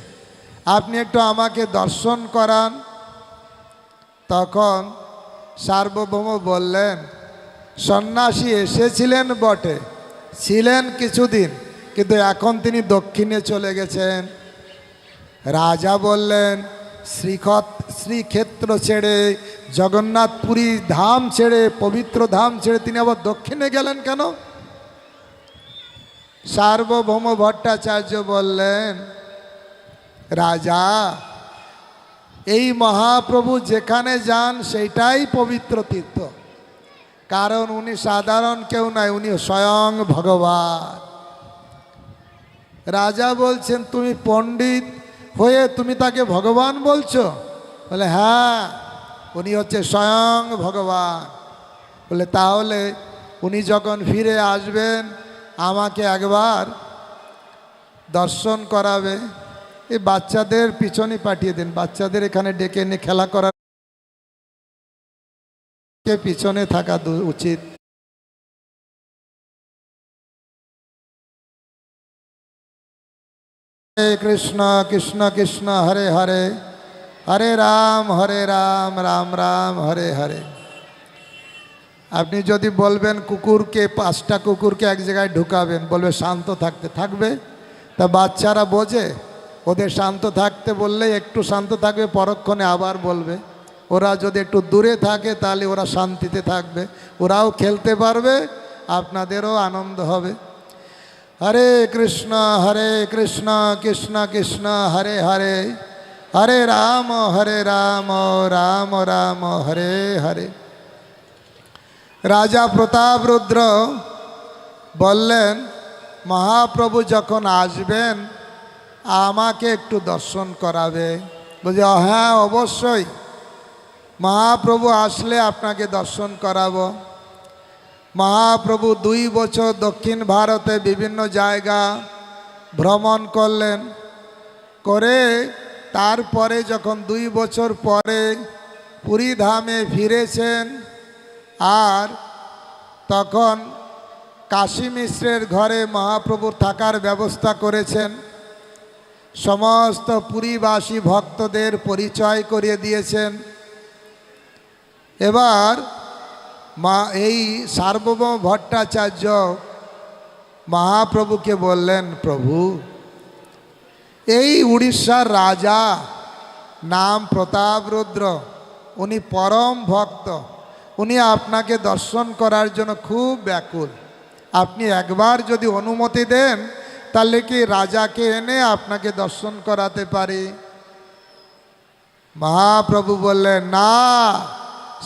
আপনি একটু আমাকে দর্শন করান। তখন সার্বভৌম বললেন, সন্ন্যাসী এসেছিলেন বটে, ছিলেন কিছুদিন, কিন্তু এখন তিনি দক্ষিণে চলে গেছেন। রাজা বললেন, শ্রীক্ষেত্র ছেড়ে, জগন্নাথপুরী ধাম ছেড়ে, পবিত্র ধাম ছেড়ে তিনি আবার দক্ষিণে গেলেন কেন? সার্বভৌম ভট্টাচার্য বললেন, রাজা, এই মহাপ্রভু যেখানে যান সেইটাই পবিত্র তীর্থ, কারণ উনি সাধারণ কেউ নয়, উনি স্বয়ং ভগবান। রাজা বলছেন, তুমি পণ্ডিত হয়ে তুমি তাকে ভগবান বলছো? বলে হ্যাঁ, উনি হচ্ছে স্বয়ং ভগবান। বলে তাহলে উনি যখন ফিরে আসবেন আমাকে একবার দর্শন করাবে। এই বাচ্চাদের পিছনে পাঠিয়ে দিন, বাচ্চাদের এখানে ডেকে এনে খেলা করার পিছনে থাকা উচিত। হরে কৃষ্ণ কৃষ্ণ কৃষ্ণ হরে হরে, হরে রাম রাম রাম হরে হরে। আপনি যদি বলবেন কুকুরকে 5টা কুকুরকে এক জায়গায় ঢুকাবেন, বলবে শান্ত থাকতে, থাকবে? তা বাচ্চারা বোঝে? ওদের শান্ত থাকতে বললে একটু শান্ত থাকবে, পরক্ষণে আবার বলবে। ওরা যদি একটু দূরে থাকে তাহলে ওরা শান্তিতে থাকবে, ওরাও খেলতে পারবে, আপনাদেরও আনন্দ হবে। হরে কৃষ্ণ কৃষ্ণ কৃষ্ণ হরে হরে, হরে রাম রাম রাম হরে হরে। রাজা প্রতাপরুদ্র বললেন, মহাপ্রভু যখন আসবেন আমাকে একটু দর্শন করাবে। বলছে হ্যাঁ অবশ্যই, মহাপ্রভু আসলে আপনাকে দর্শন করাবো। মহাপ্রভু 2 বছর দক্ষিণ ভারতে বিভিন্ন জায়গা ভ্রমণ করলেন, করে তারপরে যখন 2 বছর পরে পুরী ধামে ফিরেছেন, আর তখন কাশী মিশ্রের ঘরে মহাপ্রভুর থাকার ব্যবস্থা করেছেন। সমস্ত পুরীবাসী ভক্তদের পরিচয় করিয়ে দিয়েছেন। এবার এই সার্বভৌম ভট্টাচার্য মহাপ্রভুকে বললেন, প্রভু এই উড়িষ্যার রাজা নাম প্রতাপরুদ্র, উনি পরম ভক্ত, উনি আপনাকে দর্শন করার জন্য খুব ব্যাকুল। আপনি একবার যদি অনুমতি দেন তাহলে কি রাজাকে এনে আপনাকে দর্শন করাতে পারি। মহাপ্রভু বললেন, না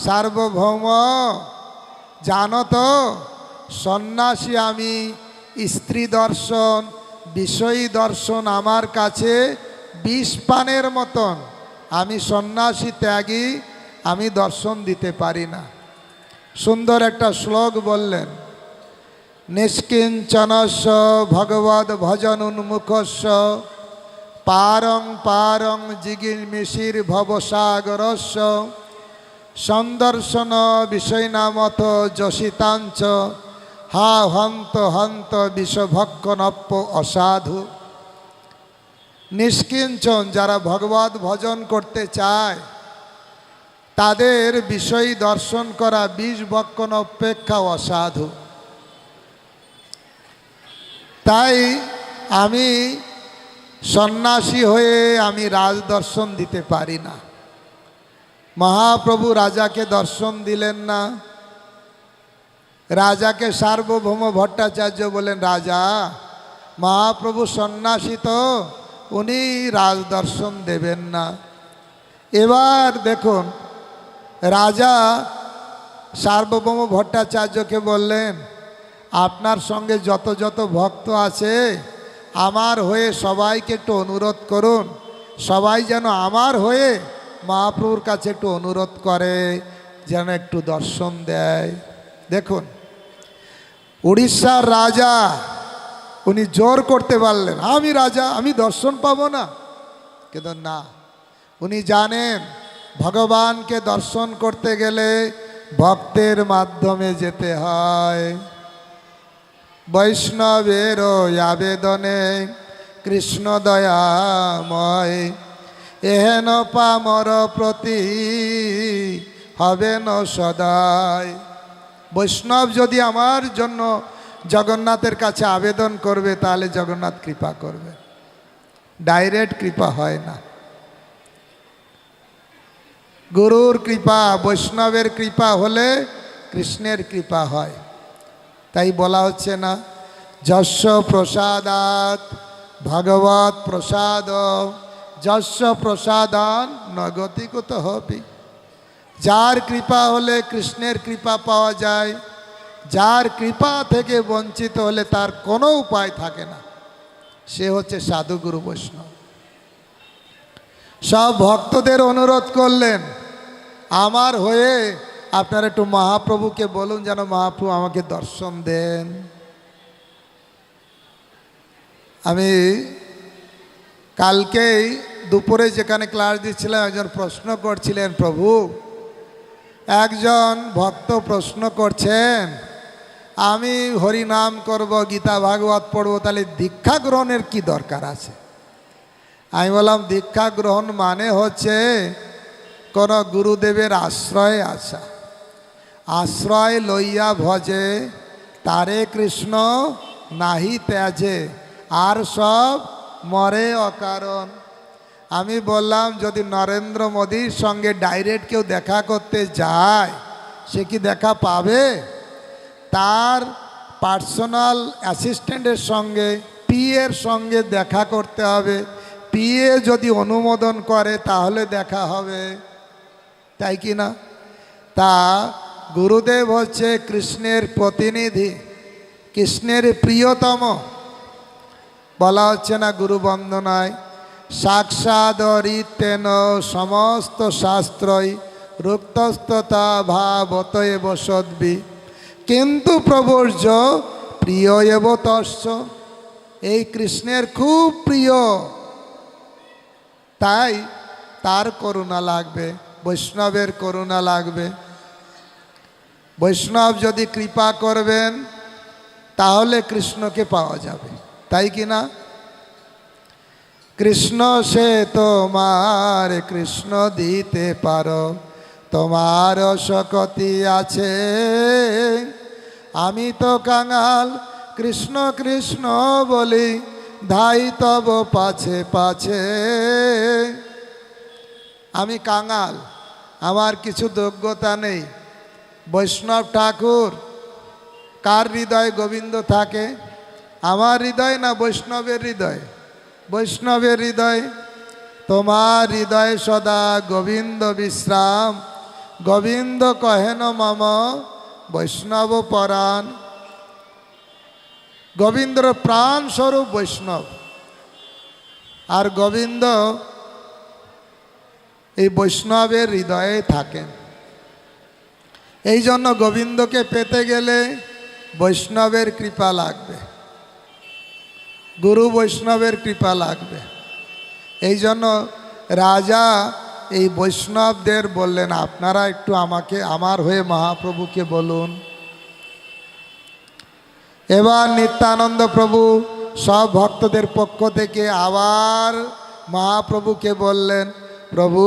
সার্বভৌম, জানো তো সন্ন্যাসী আমি, স্ত্রী দর্শন বিষয়ী দর্শন আমার কাছে বিষ পানের মতন, আমি সন্ন্যাসী ত্যাগী, আমি দর্শন দিতে পারি না। সুন্দর একটা শ্লোক বললেন, নিষ্কিঞ্চনস্য ভগবদ ভজন উন্মুখস্য পারং পারং জিগির্মিষির ভবসাগরস্য সন্দর্শন বিষয়নামথ যশিতাঞ্চ হা হন্ত হন্ত বিষভক্ষণপ্য অসাধু। নিষ্কিঞ্চন যারা ভগবত ভজন করতে চায় তাদের বিষয় দর্শন করা বিষ ভক্ষণ অপেক্ষা অসাধু। তাই আমি সন্ন্যাসী হয়ে আমি রাজ দর্শন দিতে পারি না। মহাপ্রভু রাজাকে দর্শন দিলেন না। রাজাকে সার্বভৌম ভট্টাচার্য বলেন, রাজা মহাপ্রভু সন্ন্যাসী তো, উনি রাজ দর্শন দেবেন না। এবার দেখুন, রাজা সার্বভৌম ভট্টাচার্যকে বললেন, আপনার সঙ্গে যত যত ভক্ত আছে আমার হয়ে সবাইকে একটু অনুরোধ করুন, সবাই যেন আমার হয়ে মহাপ্রভুর কাছে একটু অনুরোধ করে, যেন একটু দর্শন দেয়। দেখুন, উড়িষ্যার রাজা উনি জোর করতে পারলেন, আমি রাজা, আমি দর্শন পাবো না। কিন্তু না, উনি জানেন ভগবানকে দর্শন করতে গেলে ভক্তের মাধ্যমে যেতে হয়। বৈষ্ণবের আবেদনে কৃষ্ণ দয়াময় এহেন পামর প্রতি হবে ন সদায়। বৈষ্ণব যদি আমার জন্য জগন্নাথের কাছে আবেদন করবে তাহলে জগন্নাথ কৃপা করবে, ডাইরেক্ট কৃপা হয় না। গুরুর কৃপা, বৈষ্ণবের কৃপা হলে কৃষ্ণের কৃপা হয়। তাই বলা হচ্ছে না, যস্য প্রসাদাৎ ভগবৎ প্রসাদ যস্য প্রসাদান নগতি কুত হপি। যার কৃপা হলে কৃষ্ণের কৃপা পাওয়া যায়, যার কৃপা থেকে বঞ্চিত হলে তার কোনো উপায় থাকে না, সে হচ্ছে সাধুগুরু বৈষ্ণব। সব ভক্তদের অনুরোধ করলেন, আমার হয়ে আপনারা একটু মহাপ্রভুকে বলুন যেন মহাপ্রভু আমাকে দর্শন দেন। আমি কালকেই দুপুরে যেখানে ক্লাস দিচ্ছিলাম একজন প্রশ্ন করছিলেন, প্রভু একজন ভক্ত প্রশ্ন করছেন, আমি হরিনাম করব, গীতা ভাগবত পড়ব, তাহলে দীক্ষা গ্রহণের কি দরকার আছে? আমি বললাম, দীক্ষা গ্রহণ মানে হচ্ছে কোনো গুরুদেবের আশ্রয়ে আসা। আশ্রয় লইয়া ভজে, তারে কৃষ্ণ নাহি ত্যাজে, আর সব মরে অকারণ। আমি বললাম যদি নরেন্দ্র মোদীর সঙ্গে ডাইরেক্ট কেউ দেখা করতে যায় সে কি দেখা পাবে? তার পার্সোনাল অ্যাসিস্ট্যান্টের সঙ্গে, পিএর সঙ্গে দেখা করতে হবে। পিএ যদি অনুমোদন করে তাহলে দেখা হবে, তাই কি না? তা গুরুদেব হচ্ছে কৃষ্ণের প্রতিনিধি, কৃষ্ণের প্রিয়তম। বলা হচ্ছে না গুরু বন্দনায়, সাক্ষাদরিতেন সমস্ত শাস্ত্রই রুক্তস্ততা ভাবত এব সদ্বি, কিন্তু প্রবর্য প্রিয় এব তস্য। এই কৃষ্ণের খুব প্রিয়, তাই তার করুণা লাগবে, বৈষ্ণবের করুণা লাগবে। বৈষ্ণব যদি কৃপা করবেন তাহলে কৃষ্ণকে পাওয়া যাবে, তাই কি না? কৃষ্ণ সে তোমার কৃষ্ণ দিতে পারো, তোমার শক্তি আছে, আমি তো কাঙাল কৃষ্ণ কৃষ্ণ বলি, ধাই তব পাছে পাছে। আমি কাঙাল, আমার কিছু যোগ্যতা নেই। বৈষ্ণব ঠাকুর কার হৃদয়ে গোবিন্দ থাকে? আমার হৃদয় না বৈষ্ণবের হৃদয়? বৈষ্ণবের হৃদয়। তোমার হৃদয় সদা গোবিন্দ বিশ্রাম, গোবিন্দ কহেন মম বৈষ্ণব পরাণ। গোবিন্দর প্রাণ স্বরূপ বৈষ্ণব, আর গোবিন্দ এই বৈষ্ণবের হৃদয়ে থাকেন। এই জন্য গোবিন্দকে পেতে গেলে বৈষ্ণবের কৃপা লাগবে, গুরু বৈষ্ণবের কৃপা লাগবে। এই জন্য রাজা এই বৈষ্ণবদের বললেন, আপনারা একটু আমাকে আমার হয়ে মহাপ্রভুকে বলুন। এবার নিত্যানন্দ প্রভু সব ভক্তদের পক্ষ থেকে আবার মহাপ্রভুকে বললেন, প্রভু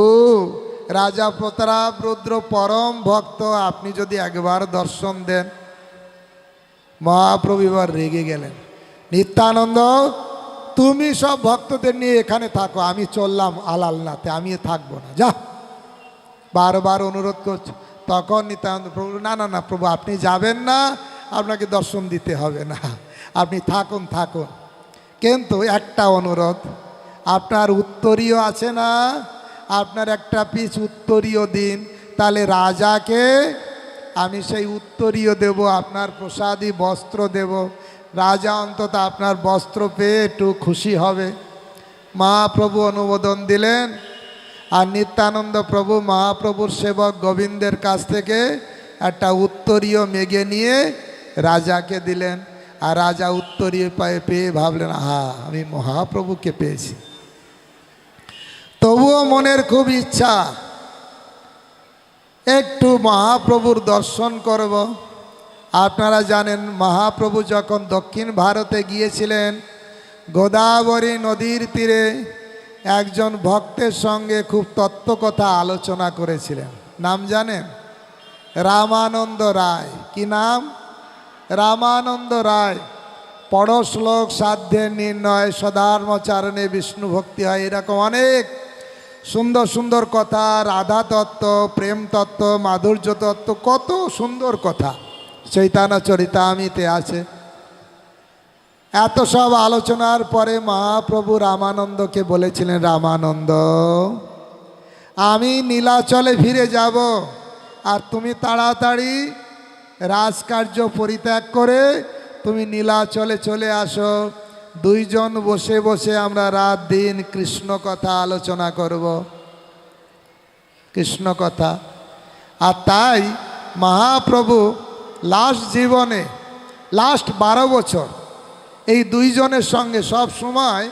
রাজা প্রতাপ রুদ্র পরম ভক্ত, আপনি যদি একবার দর্শন দেন। মহাপ্রভু এবার রেগে গেলেন, নিত্যানন্দ তুমি সব ভক্তদের নিয়ে এখানে থাকো, আমি চললাম আলালনাথে, আমি থাকবো না, যা। বারবার অনুরোধ করছে। তখন নিত্যানন্দ প্রভু, না না না প্রভু, আপনি যাবেন না, আপনাকে দর্শন দিতে হবে না, আপনি থাকুন থাকুন, কিন্তু একটা অনুরোধ, আপনার উত্তরীয় আছে না, আপনার একটা পিস উত্তরীয় দিন, তাহলে রাজাকে আমি সেই উত্তরীয় দেব, আপনার প্রসাদী বস্ত্র দেব, রাজা অন্তত আপনার বস্ত্র পেয়ে একটু খুশি হবে। মহাপ্রভু অনুমোদন দিলেন, আর নিত্যানন্দ প্রভু মহাপ্রভুর সেবক গোবিন্দের কাছ থেকে একটা উত্তরীয় মেঘে নিয়ে রাজাকে দিলেন। আর রাজা উত্তরীয় পেয়ে ভাবলেন, আহা আমি মহাপ্রভুকে পেয়েছি। তবুও মনের খুব ইচ্ছা একটু মহাপ্রভুর দর্শন করব। আপনারা জানেন মহাপ্রভু যখন দক্ষিণ ভারতে গিয়েছিলেন, গোদাবরী নদীর তীরে একজন ভক্তের সঙ্গে খুব তত্ত্বকথা আলোচনা করেছিলেন। নাম জানেন? রামানন্দ রায়। কি নাম? রামানন্দ রায়। পড়ো শ্লোক সাধ্যের নির্ণয়, সধর্মচারণে বিষ্ণু ভক্তি হয়, এরকম অনেক সুন্দর সুন্দর কথা, রাধা তত্ত্ব, প্রেম তত্ত্ব, মাধুর্য তত্ত্ব, কত সুন্দর কথা চৈতন্য চরিতামৃতে আছে। এত সব আলোচনার পরে মহাপ্রভু রামানন্দকে বলেছিলেন, রামানন্দ আমি নীলাচলে ফিরে যাব, আর তুমি তাড়াতাড়ি রাজকার্য পরিত্যাগ করে তুমি নীলাচলে চলে আসো, দুইজন বসে বসে আমরা রাত দিন কৃষ্ণ কথা আলোচনা করব, কৃষ্ণ কথা। আর তাই মহাপ্রভু লাস্ট জীবনে, লাস্ট 12 বছর এই দুইজনের সঙ্গে সব সময়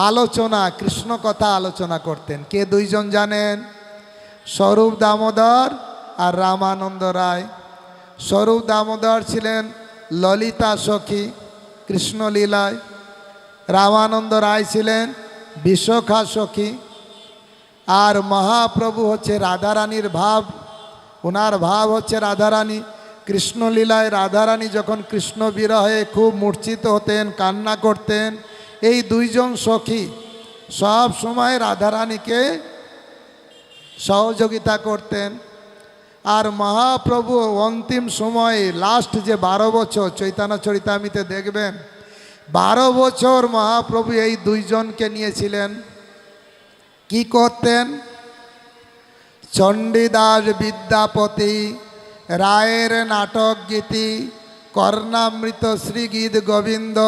আলোচনা, কৃষ্ণ কথা আলোচনা করতেন। কে দুইজন জানেন? স্বরূপ দামোদর আর রামানন্দ রায়। স্বরূপ দামোদর ছিলেন ললিতা সখী কৃষ্ণলীলায়, রামানন্দ রায় ছিলেন বিশাখা সখী, আর মহাপ্রভু হচ্ছে রাধারানীর ভাব ওনার ভাব হচ্ছে রাধারানী। কৃষ্ণলীলায় রাধারানী যখন কৃষ্ণ বিরহে খুব মূর্ছিত হতেন, কান্না করতেন, এই দুইজন সখী সব সময় রাধারানীকে সহযোগিতা করতেন। আর মহাপ্রভু অন্তিম সময়ে লাস্ট যে 12 বছর চৈতন্য চরিতামৃতে দেখবেন, 12 বছর মহাপ্রভু এই দুইজনকে নিয়েছিলেন। কি করতেন? চণ্ডীদাস বিদ্যাপতি রায়ের নাটক গীতি, কর্ণামৃত শ্রীগীত গোবিন্দ,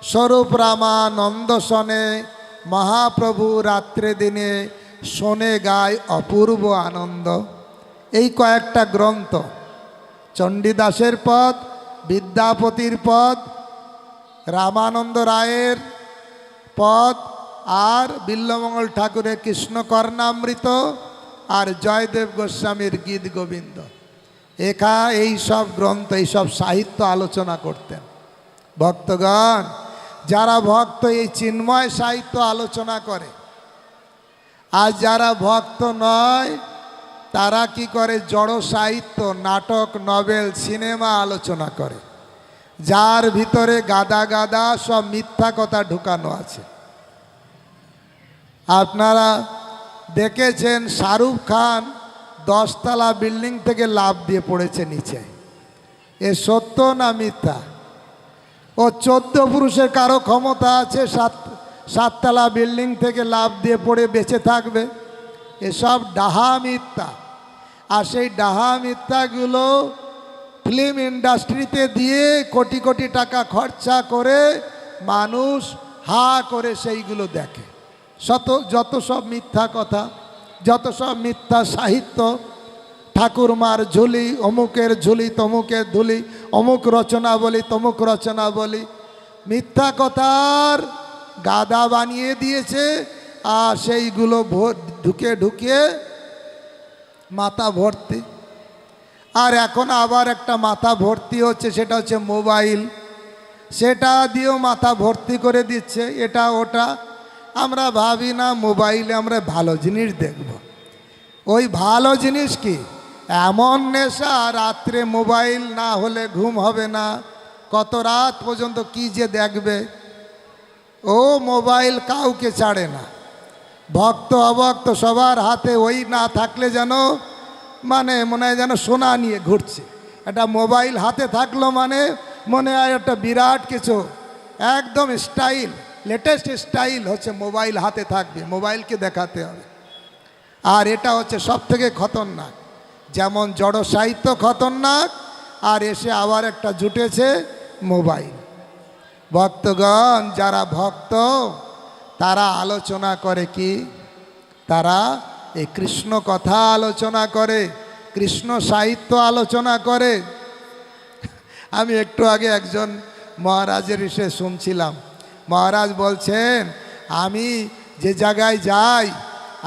স্বরূপ রামানন্দ শোনে, মহাপ্রভু রাত্রে দিনে শোনে গায় অপূর্ব আনন্দ। এই কয়েকটা গ্রন্থ, চণ্ডীদাসের পদ, বিদ্যাপতির পদ, রামানন্দ রায়ের পদ, আর বিল্লমঙ্গল ঠাকুরের কৃষ্ণ কর্ণামৃত, আর জয়দেব গোস্বামীর গীত গোবিন্দ। এই সব গ্রন্থ, এই সব সাহিত্য আলোচনা করতেন ভক্তগণ। যারা ভক্ত এই চিন্ময় সাহিত্য আলোচনা করে, আর যারা ভক্ত নয় তারা কি করে? জড় সাহিত্য, নাটক, নভেল, সিনেমা আলোচনা করে, যার ভিতরে গাদা গাদা সব মিথ্যা কথা ঢুকানো আছে। আপনারা দেখেছেন শাহরুখ খান 10 তলা বিল্ডিং থেকে লাফ দিয়ে পড়েছে নিচে। এ সত্য না মিথ্যা? ও 14 পুরুষের কারো ক্ষমতা আছে 7 তলা বিল্ডিং থেকে লাফ দিয়ে পড়ে বেঁচে থাকবে? এসব ডাহা মিথ্যা। আর সেই ডাহা মিথ্যাগুলো ফিল্ম ইন্ডাস্ট্রিতে দিয়ে কোটি কোটি টাকা খরচা করে মানুষ হা করে সেইগুলো দেখে। যত সব মিথ্যা কথা, যত সব মিথ্যা সাহিত্য, ঠাকুরমার ঝুলি, অমুকের ঝুলি, তমুকের ধুলি, অমুক রচনা বলি, তমুক রচনা বলি, মিথ্যা কথার গাদা বানিয়ে দিয়েছে। আর সেইগুলো ঢুকিয়ে মাথা ভর্তি। আর এখন আবার একটা মাথা ভর্তি হচ্ছে, সেটা হচ্ছে মোবাইল। সেটা দিয়েও মাথা ভর্তি করে দিচ্ছে, এটা ওটা। আমরা ভাবি না মোবাইলে আমরা ভালো জিনিস দেখব। ওই ভালো জিনিস কি? এমন নেশা, রাত্রে মোবাইল না হলে ঘুম হবে না, কত রাত পর্যন্ত কি যে দেখবে। ও মোবাইল কাউকে ছাড়ে না, ভক্ত অভক্ত সবার হাতে। ওই না থাকলে যেন মনে হয় যেন সোনা নিয়ে ঘুরছে। একটা মোবাইল হাতে থাকলো মানে মনে হয় একটা বিরাট কিছু, একদম স্টাইল, লেটেস্ট স্টাইল হচ্ছে মোবাইল হাতে থাকবে, মোবাইলকে দেখাতে হবে। আর এটা হচ্ছে সব থেকে খতরনাক। যেমন জড় সাহিত্য খতরনাক, আর এসে আবার একটা জুটেছে মোবাইল। ভক্তগণ, যারা ভক্ত তারা আলোচনা করে কি? তারা এই কৃষ্ণ কথা আলোচনা করে, কৃষ্ণ সাহিত্য আলোচনা করে। আমি একটু আগে একজন মহারাজের এসে শুনছিলাম, মহারাজ বলছেন, আমি যে জায়গায় যাই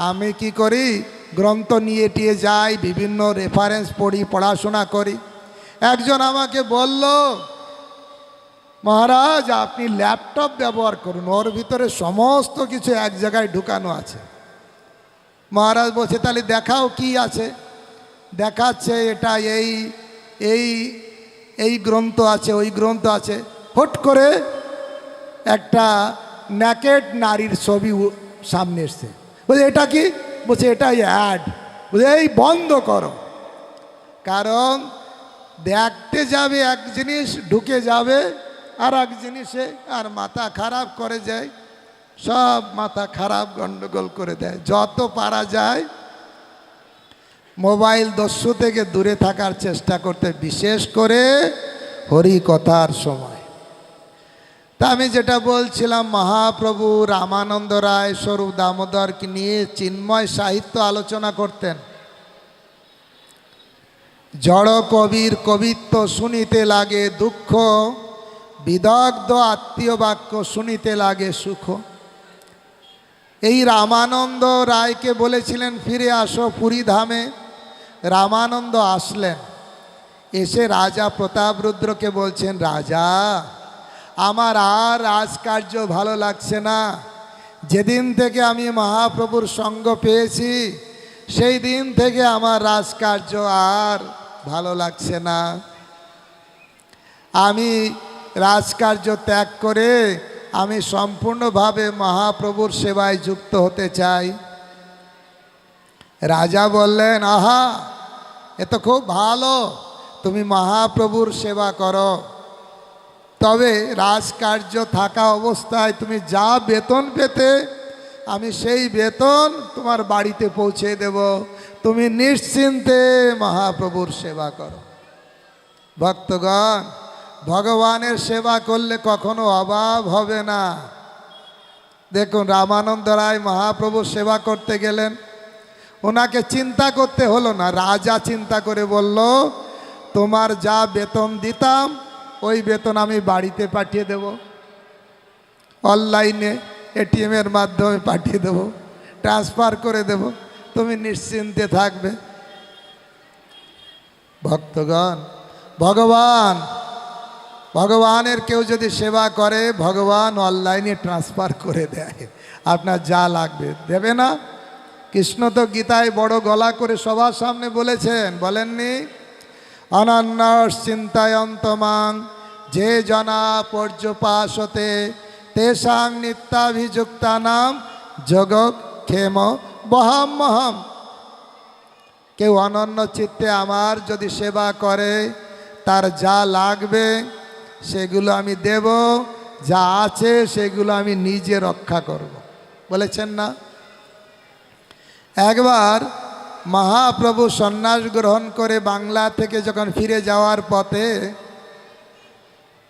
আমি কি করি? গ্রন্থ নিয়ে টিয়ে যাই, বিভিন্ন রেফারেন্স পড়ি, পড়াশোনা করি। একজন আমাকে বলল, মহারাজ আপনি ল্যাপটপ ব্যবহার করুন, ওর ভিতরে সমস্ত কিছু এক জায়গায় ঢুকানো আছে। মহারাজ বলছে, তাহলে দেখাও কি আছে? দেখাচ্ছে, এটা এই এই এই গ্রন্থ আছে, ওই গ্রন্থ আছে। হুট করে একটা ন্যাকেড নারীর ছবি সামনে এসছে। বলছে এটা কি? বলছে এটা অ্যাড। বলছে এই বন্ধ করো। কারণ দেখতে যাবে এক জিনিস, ঢুকে যাবে আর এক জিনিসে, আর মাথা খারাপ করে যায়, সব মাথা খারাপ গন্ডগোল করে দেয়। যত পারা যায় মোবাইল দস্যু থেকে দূরে থাকার চেষ্টা করতে, বিশেষ করে হরি কথার সময়। তা আমি যেটা বলছিলাম, মহাপ্রভু রামানন্দ রায় স্বরূপ দামোদরকে নিয়ে চিন্ময় সাহিত্য আলোচনা করতেন। জড় কবির কবিত্ব শুনিতে লাগে দুঃখ, বিদগ্ধ আত্মীয় বাক্য শুনিতে লাগে সুখ। এই রামানন্দ রায়কে বলেছিলেন ফিরে আসো পুরী ধামে। রামানন্দ আসলেন, এসে রাজা প্রতাপরুদ্রকে বলছেন, রাজা আমার আর রাজকার্য ভালো লাগছে না। যেদিন থেকে আমি মহাপ্রভুর সঙ্গ পেয়েছি সেই দিন থেকে আমার রাজকার্য আর ভালো লাগছে না। আমি রাজকার্য ত্যাগ করে আমি সম্পূর্ণভাবে মহাপ্রভুর সেবায় যুক্ত হতে চাই। রাজা বললেন, আহা, এ তো খুব ভালো, তুমি মহাপ্রভুর সেবা করো, তবে রাজকার্য থাকা অবস্থায় তুমি যা বেতন পেতে আমি সেই বেতন তোমার বাড়িতে পৌঁছে দেব, তুমি নিশ্চিন্তে মহাপ্রভুর সেবা করো। ভক্তগণ, ভগবানের সেবা করলে কখনো অভাব হবে না। দেখুন, রামানন্দ রায় মহাপ্রভুর সেবা করতে গেলেন, ওনাকে চিন্তা করতে হলো না। রাজা চিন্তা করে বলল, তোমার যা বেতন দিতাম ওই বেতন আমি বাড়িতে পাঠিয়ে দেব, অনলাইনে এটিএমের মাধ্যমে পাঠিয়ে দেব, ট্রান্সফার করে দেব, তুমি নিশ্চিন্তে থাকবে। ভক্তগণ, ভগবানের কেউ যদি সেবা করে, ভগবান অনলাইনে ট্রান্সফার করে দেয়, আপনার যা লাগবে দেবে না। কৃষ্ণ তো গীতায় বড় গলা করে সবার সামনে বলেছেন, বলেননি? অনন্য চিন্তায়ন্তমাং যে জনা পর্যপাসতে তেষাং নিত্যাভিযুক্তানাম যোগক্ষেম বহাম্যহম। কেউ অনন্য চিত্তে আমার যদি সেবা করে, তার যা লাগবে সেগুলো আমি দেব, যা আছে সেগুলো আমি নিজে রক্ষা করব, বলেছেন না? একবার মহাপ্রভু সন্ন্যাস গ্রহণ করে বাংলা থেকে যখন ফিরে যাওয়ার পথে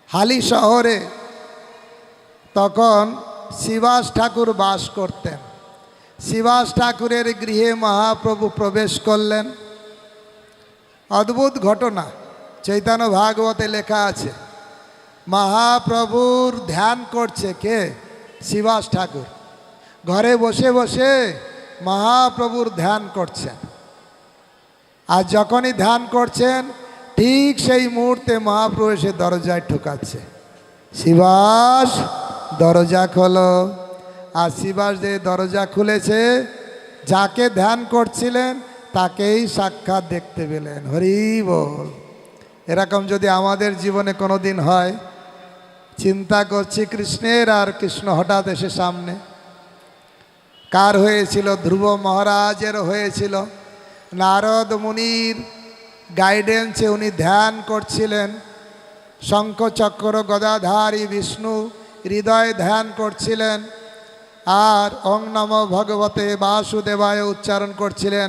হালি শহরে, তখন শিবাস ঠাকুর বাস করতেন। শিবাস ঠাকুরের গৃহে মহাপ্রভু প্রবেশ করলেন। অদ্ভুত ঘটনা, চৈতন্য ভাগবতে লেখা আছে। মহাপ্রভুর ধ্যান করছে কে? শিবাস ঠাকুর। ঘরে বসে বসে মহাপ্রভুর ধ্যান করছেন। আর যখনই ধ্যান করছেন, ঠিক সেই মুহূর্তে মহাপ্রভু এসে দরজায় ঠোকাচ্ছে, শিবাস দরজা খোলো। আর শিবাস যে দরজা খুলেছে, যাকে ধ্যান করছিলেন তাকেই সাক্ষাৎ দেখতে পেলেন। হরি বল। এরকম যদি আমাদের জীবনে কোনো দিন হয়, চিন্তা করছি কৃষ্ণের, আর কৃষ্ণ হঠাৎ এসে সামনে। কার হয়েছিল? ধ্রুব মহারাজের হয়েছিল। নারদ মুনির গাইডেন্সে উনি ধ্যান করছিলেন। শঙ্খ চক্র গদাধারী বিষ্ণু হৃদয় ধ্যান করছিলেন, আর ওং নমো ভগবতে বাসুদেবায় উচ্চারণ করছিলেন,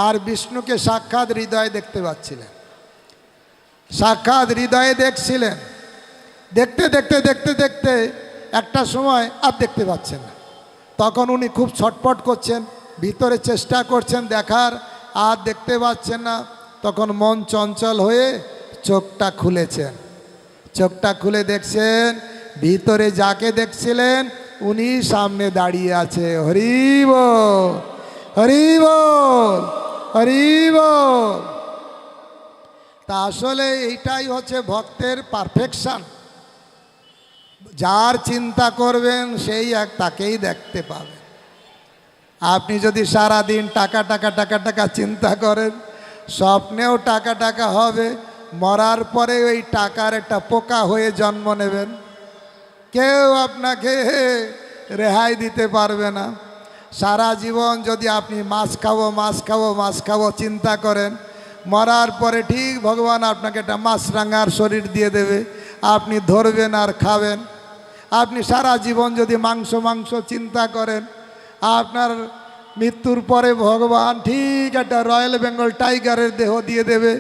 আর বিষ্ণুকে সাক্ষাৎ হৃদয় দেখতে পাচ্ছিলেন, সাক্ষাৎ হৃদয়ে দেখছিলেন। দেখতে দেখতে দেখতে দেখতে একটা সময় আর দেখতে পাচ্ছেন না। তখন উনি খুব ছটফট করছেন, ভিতরে চেষ্টা করছেন দেখার, আর দেখতে পাচ্ছেন না। তখন মন চঞ্চল হয়ে চোখটা খুলেছেন। চোখটা খুলে দেখছেন, ভিতরে যাকে দেখছিলেন উনি সামনে দাঁড়িয়ে আছে। হরি বল, হরি বল, হরি বল। তা আসলে এইটাই হচ্ছে ভক্তের পারফেকশন। যার চিন্তা করবেন সেই তাকেই দেখতে পাবেন। আপনি যদি সারা দিন টাকা টাকা টাকা টাকা চিন্তা করেন, স্বপ্নেও টাকা টাকা হবে, মরার পরে ওই টাকার একটা পোকা হয়ে জন্ম নেবেন, কেউ আপনাকে রেহাই দিতে পারবে না। সারা জীবন যদি আপনি মাছ খাবো মাছ খাবো মাছ খাবো চিন্তা করেন, মরার পরে ঠিক ভগবান আপনাকে একটা মাছরাঙার শরীর দিয়ে দেবে, আপনি ধরবেন আর খাবেন। আপনি সারা জীবন যদি মাংস মাংস চিন্তা করেন, আপনার মৃত্যুর পরে ভগবান ঠিক একটা রয়্যাল বেঙ্গল টাইগারের দেহ দিয়ে দেবে,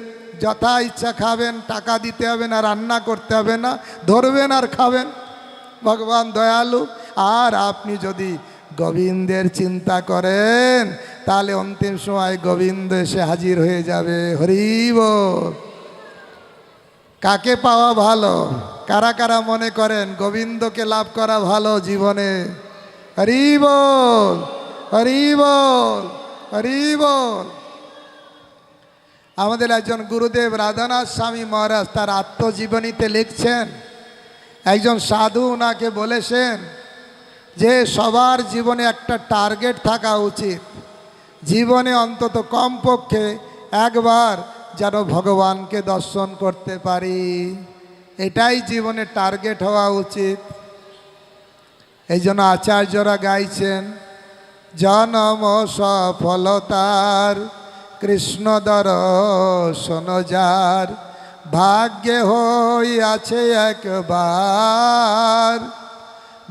যথা ইচ্ছা খাবেন, টাকা দিতে হবে না, রান্না করতে হবে না, ধরবেন আর খাবেন। ভগবান দয়ালু। আর আপনি যদি গোবিন্দের চিন্তা করেন, তাহলে অন্তিম সময় গোবিন্দ এসে হাজির হয়ে যাবে। হরি বল। কাকে পাওয়া ভালো? কারা কারা মনে করেন গোবিন্দকে লাভ করা ভালো জীবনে? হরি বল, হরি বল, হরি বল। আমাদের একজন গুরুদেব রাধানাথ স্বামী মহারাজ তার আত্মজীবনীতে লিখছেন, একজন সাধু ওনাকে বলেছেন যে সবার জীবনে একটা টার্গেট থাকা উচিত। জীবনে অন্তত কমপক্ষে একবার যেন ভগবানকে দর্শন করতে পারি, এটাই জীবনে টার্গেট হওয়া উচিত। এই জন্য আচার্যরা গাইছেন, জনম সফলতার কৃষ্ণ দর্শন যার, ভাগ্যে হইয়াছে একবার,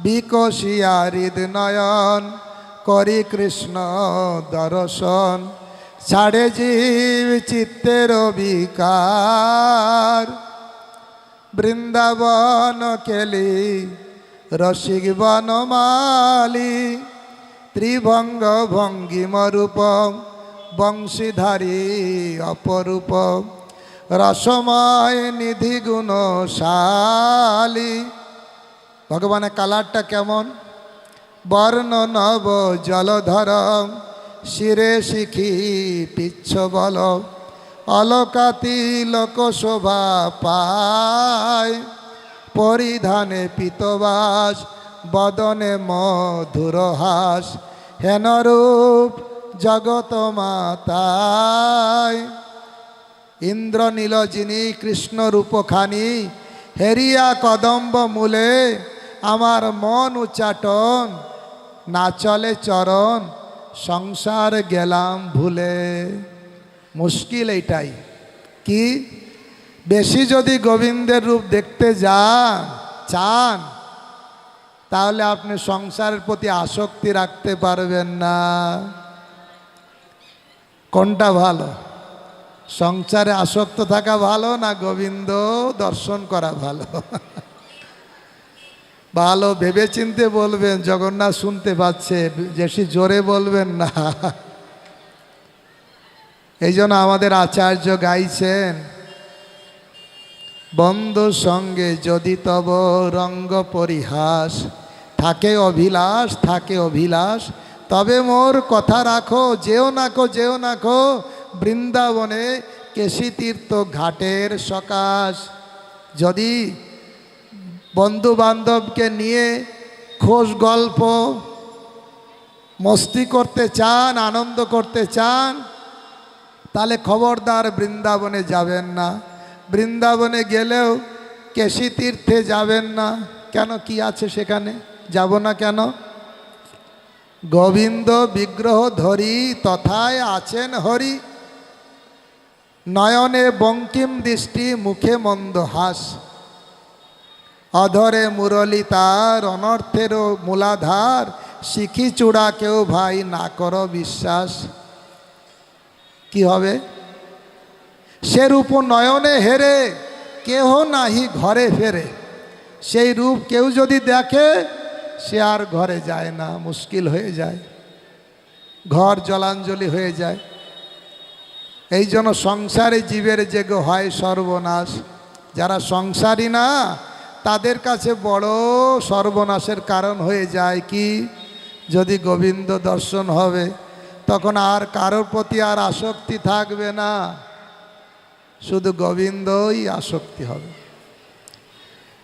বিকশিয়া হৃদনয়ন করি কৃষ্ণ দর্শন, ছাড়ে জীব চিত্তের বিকার, বৃন্দাবন কেলি রসিক বনমালী, ত্রিভঙ্গ ভঙ্গিম রূপম বংশীধারী অপরূপ, রসময় নিধি গুণশালী। ভগবানের কালারটা কেমন? বর্ণ নব জলধরম, শিরে শিখি পিচ্ছ বল, অলকাতি লোক শোভা পায়, পরিধানে পিতবাস বদনে মধুর হাস, হেনরূপ জগত মাতায়। ইন্দ্র নীল যিনি কৃষ্ণ রূপখানি, হেরিয়া কদম্ব মূলে আমার মন উচ্চাটন, না চলে চরণ সংসার গেলাম ভুলে। মুশকিল এইটাই কি, বেশি যদি গোবিন্দের রূপ দেখতে চান তাহলে আপনি সংসারের প্রতি আসক্তি রাখতে পারবেন না। কোনটা ভালো? সংসারে আসক্ত থাকা ভালো না গোবিন্দ দর্শন করা ভালো? ভালো ভেবে চিনতে বলবেন, জগন্নাথ শুনতে পাচ্ছে, বেশি জোরে বলবেন না। এই জন্য আমাদের আচার্য গাইছেন, বন্ধু সঙ্গে যদি তব রঙ্গ পরিহাস, থাকে অভিলাষ, তবে মোর কথা রাখো, যেও নাকো বৃন্দাবনে কেশী তীর্থ ঘাটের সকাশ। যদি বন্ধু বান্ধবকে নিয়ে খোশ গল্প মস্তি করতে চান, আনন্দ করতে চান, তাহলে খবরদার বৃন্দাবনে যাবেন না। বৃন্দাবনে গেলেও কেশী তীর্থে যাবেন না। কেন? কি আছে সেখানে? যাব না কেন? গোবিন্দ বিগ্রহ ধরি তথায় আছেন হরি, নয়নে বঙ্কিম দৃষ্টি মুখে মন্দ হাস, অধরে মুরলী তার অনর্থেরও মূলাধার, শিখি চূড়া কেউ ভাই না করো বিশ্বাস। কি হবে? সে রূপ নয়নে হেরে কেহ নাহি ঘরে ফেরে। সেই রূপ কেউ যদি দেখে সে আর ঘরে যায় না, মুশকিল হয়ে যায়, ঘর জলাঞ্জলি হয়ে যায়। এই জন্য সংসারে জীবের যে হয় সর্বনাশ। যারা সংসারী না তাদের কাছে বড় সর্বনাশের কারণ হয়ে যায় কি, যদি গোবিন্দ দর্শন হবে তখন আর কারোর প্রতি আর আসক্তি থাকবে না, শুধু গোবিন্দই আসক্তি হবে।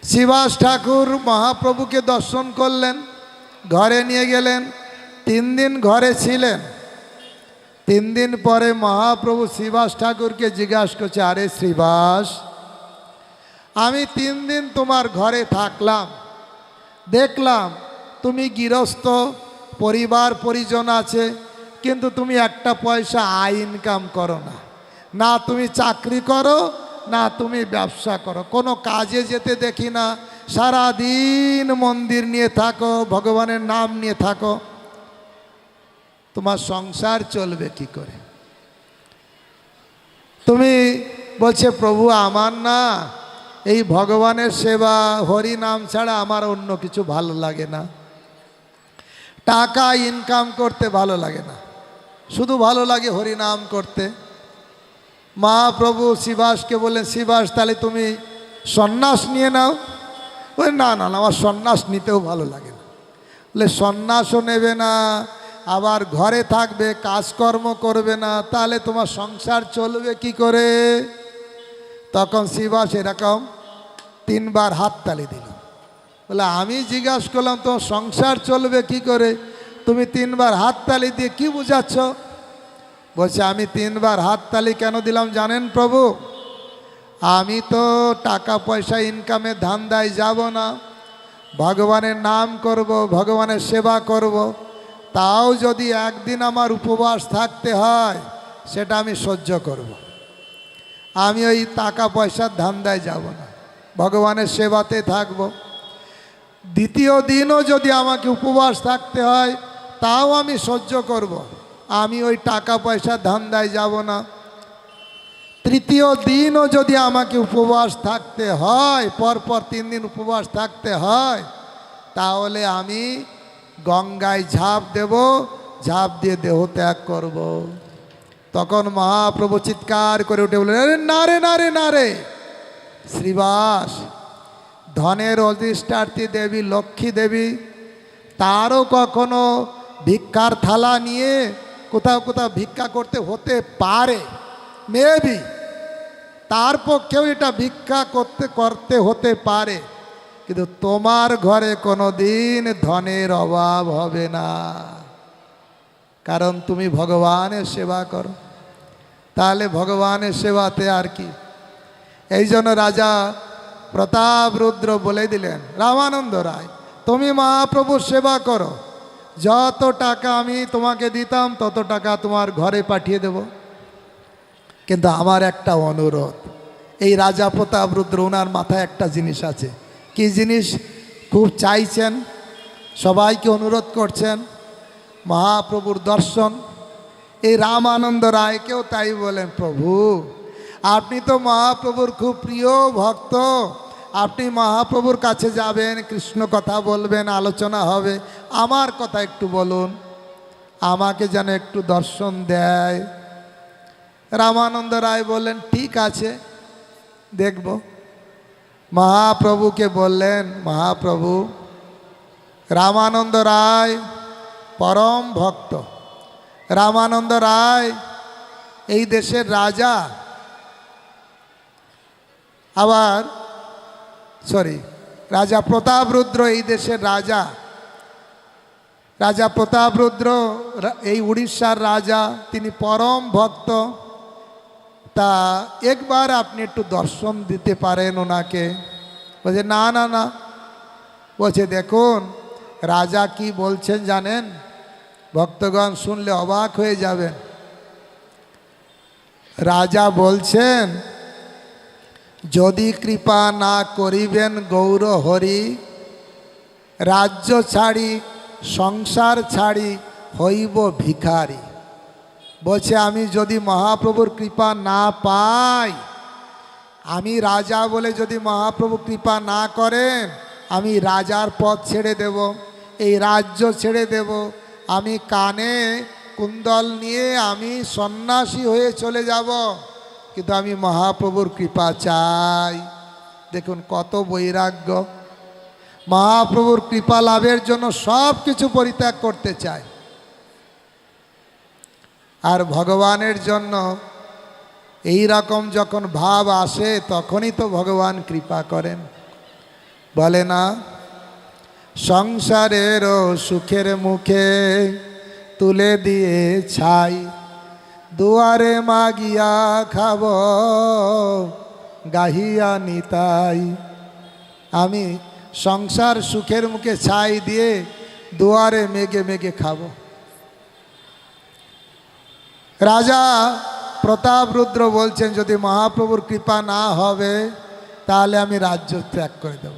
শ্রীবাস ঠাকুর মহাপ্রভুকে দর্শন করলেন, ঘরে নিয়ে গেলেন, 3 দিন ঘরে ছিলেন। 3 দিন পরে মহাপ্রভু শ্রীবাস ঠাকুরকে জিজ্ঞাসা করছে, আরে শ্রীবাস, আমি 3 দিন তোমার ঘরে থাকলাম, দেখলাম তুমি গৃহস্থ, পরিবার পরিজন আছে, কিন্তু তুমি একটা পয়সা আয় ইনকাম করো না, না তুমি চাকরি করো না তুমি ব্যবসা করো, কোনো কাজে যেতে দেখি না, সারা দিন মন্দির নিয়ে থাকো, ভগবানের নাম নিয়ে থাকো, তোমার সংসার চলবে কি করে? তুমি বলছে, প্রভু আমার না এই ভগবানের সেবা হরি নাম ছাড়া আমার অন্য কিছু ভালো লাগে না, টাকা ইনকাম করতে ভালো লাগে না, শুধু ভালো লাগে হরি নাম করতে। মহাপ্রভু শ্রীবাসকে বললেন, শ্রীবাস তাহলে তুমি সন্ন্যাস নিয়ে নাও। বলে না না না, আমার সন্ন্যাস নিতেও ভালো লাগে না। বলে সন্ন্যাসও নেবে না, আবার ঘরে থাকবে, কাজকর্ম করবে না, তাহলে তোমার সংসার চলবে কি করে? তখন শ্রীবাস এরকম 3 বার হাততালি দিল। বলে আমি জিজ্ঞাসা করলাম তোমার সংসার চলবে কি করে, তুমি 3 বার হাততালি দিয়ে কি বুঝাচ্ছ? বলছে আমি 3 বার হাততালি কেন দিলাম জানেন প্রভু? আমি তো টাকা পয়সা ইনকামের ধান্দায় যাব না, ভগবানের নাম করব, ভগবানের সেবা করব। তাও যদি একদিন আমার উপবাস থাকতে হয় সেটা আমি সহ্য করব। আমি ওই টাকা পয়সার ধান্দায় যাব না, ভগবানের সেবাতে থাকব। দ্বিতীয় দিনও যদি আমাকে উপবাস থাকতে হয় তাও আমি সহ্য করব, আমি ওই টাকা পয়সার ধান্দায় যাব না। তৃতীয় দিনও যদি আমাকে উপবাস থাকতে হয়, পরপর 3 দিন উপবাস থাকতে হয়, তাহলে আমি গঙ্গায় ঝাঁপ দেব, ঝাঁপ দিয়ে দেহ ত্যাগ করব। তখন মহাপ্রভু চিৎকার করে উঠে বললেন, আরে না রে না রে না রে শ্রীবাস, ধনের অধিষ্ঠাত্রী দেবী লক্ষ্মী দেবী, তারও কখনো ভিক্ষার থালা নিয়ে কোথাও কোথাও ভিক্ষা করতে হতে পারে, মেবি তার পক্ষেও এটা ভিক্ষা করতে হতে পারে, কিন্তু তোমার ঘরে কোনো দিন ধনের অভাব হবে না, কারণ তুমি ভগবানের সেবা করো। তাহলে ভগবানের সেবাতে আর কি। এই জন্য রাজা প্রতাপরুদ্র বলে দিলেন, রামানন্দ রায় তুমি মহাপ্রভুর সেবা করো, যত টাকা আমি তোমাকে দিতাম তত টাকা তোমার ঘরে পাঠিয়ে দেব, কিন্তু আমার একটা অনুরোধ। এই রাজা প্রতাপরুদ্র, ওনার মাথায় একটা জিনিস আছে। কি জিনিস? খুব চাইছেন, সবাইকে অনুরোধ করছেন মহাপ্রভুর দর্শন। এই রামানন্দ রায়কেও তাই বলেন, প্রভু আপনি তো মহাপ্রভুর খুব প্রিয় ভক্ত, আপনি মহাপ্রভুর কাছে যাবেন, কৃষ্ণ কথা বলবেন, আলোচনা হবে, আমার কথা একটু বলুন, আমাকে যেন একটু দর্শন দেয়। রামানন্দ রায় বললেন, ঠিক আছে দেখব। মহাপ্রভুকে বললেন, মহাপ্রভু রামানন্দ রায় পরম ভক্ত, রামানন্দ রায় এই দেশের রাজা, আবার রাজা প্রতাপরুদ্র এই দেশের রাজা, রাজা প্রতাপরুদ্র এই উড়িষ্যার রাজা, তিনি পরম ভক্ত, তা একবার আপনি একটু দর্শন দিতে পারেন ওনাকে। বলছে না না না, বলছে দেখুন রাজা কি বলছেন জানেন? ভক্তগণ শুনলে অবাক হয়ে যাবেন। রাজা বলছেন, যদি কৃপা না করিবেন গৌর হরি, রাজ্য ছাড়ি সংসার ছাড়ি হইব ভিখারি। বলছে আমি যদি মহাপ্রভুর কৃপা না পাই, আমি রাজা বলে যদি মহাপ্রভু কৃপা না করেন, আমি রাজার পদ ছেড়ে দেব, এই রাজ্য ছেড়ে দেব, আমি কানে কুণ্ডল নিয়ে আমি সন্ন্যাসী হয়ে চলে যাব, কিন্তু আমি মহাপ্রভুর কৃপা চাই। দেখুন কত বৈরাগ্য, মহাপ্রভুর কৃপা লাভের জন্য সব কিছু পরিত্যাগ করতে চায়। আর ভগবানের জন্য এই রকম যখন ভাব আসে তখনই তো ভগবান কৃপা করেন। বলে না, সংসারেরও সুখের মুখে তুলে দিয়ে ছাই, দুয়ারে মাগিয়া খাব গাহিয়া নিতাই। আমি সংসার সুখের মুখে ছাই দিয়ে দুয়ারে মেঘে মেঘে খাব। রাজা প্রতাপরুদ্র বলছেন, যদি মহাপ্রভুর কৃপা না হবে তাহলে আমি রাজ্য ত্যাগ করে দেব।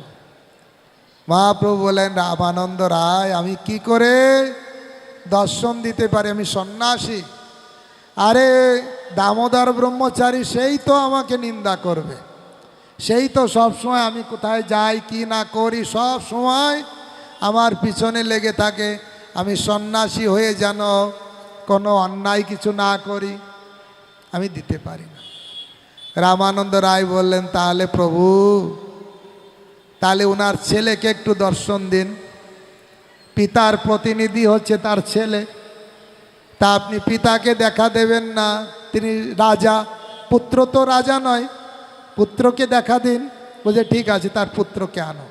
মহাপ্রভু বলেন, রামানন্দ রায় আমি কি করে দর্শন দিতে পারি, আমি সন্ন্যাসী। আরে দামোদর ব্রহ্মচারী সেই তো আমাকে নিন্দা করবে, সেই তো সব সময় আমি কোথায় যাই কি না করি সব সময় আমার পিছনে লেগে থাকে, আমি সন্ন্যাসী হয়ে যেন কোনো অন্যায় কিছু না করি, আমি দিতে পারি না। রামানন্দ রায় বললেন, তাহলে প্রভু তাহলে ওনার ছেলেকে একটু দর্শন দিন, পিতার প্রতিনিধি হচ্ছে তার ছেলে, তা আপনি পিতাকে দেখা দেবেন না, তিনি রাজা, পুত্র তো রাজা নয়, পুত্রকে দেখা দিন। বলছে ঠিক আছে, তার পুত্রকে আনো।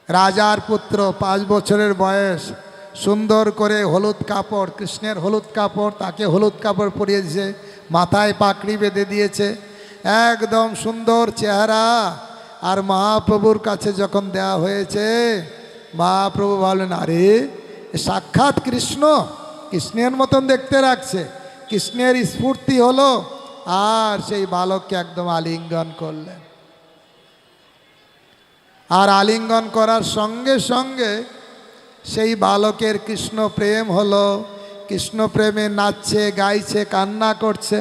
রাজার পুত্র 5 বছরের বয়স, সুন্দর করে হলুদ কাপড়, কৃষ্ণের হলুদ কাপড়, তাকে হলুদ কাপড় পরিয়ে দিয়েছে, মাথায় পাকড়ি বেঁধে দিয়েছে, একদম সুন্দর চেহারা। আর মহাপ্রভুর কাছে যখন দেয়া হয়েছে, মহাপ্রভু বলেন, আরে সাক্ষাৎ কৃষ্ণ, কৃষ্ণের মতন দেখতে রাখছে। কৃষ্ণের স্ফূর্তি হলো, আর সেই বালককে একদম আলিঙ্গন করলেন। আর আলিঙ্গন করার সঙ্গে সঙ্গে সেই বালকের কৃষ্ণ প্রেম হলো। কৃষ্ণ প্রেমে নাচছে, গাইছে, কান্না করছে।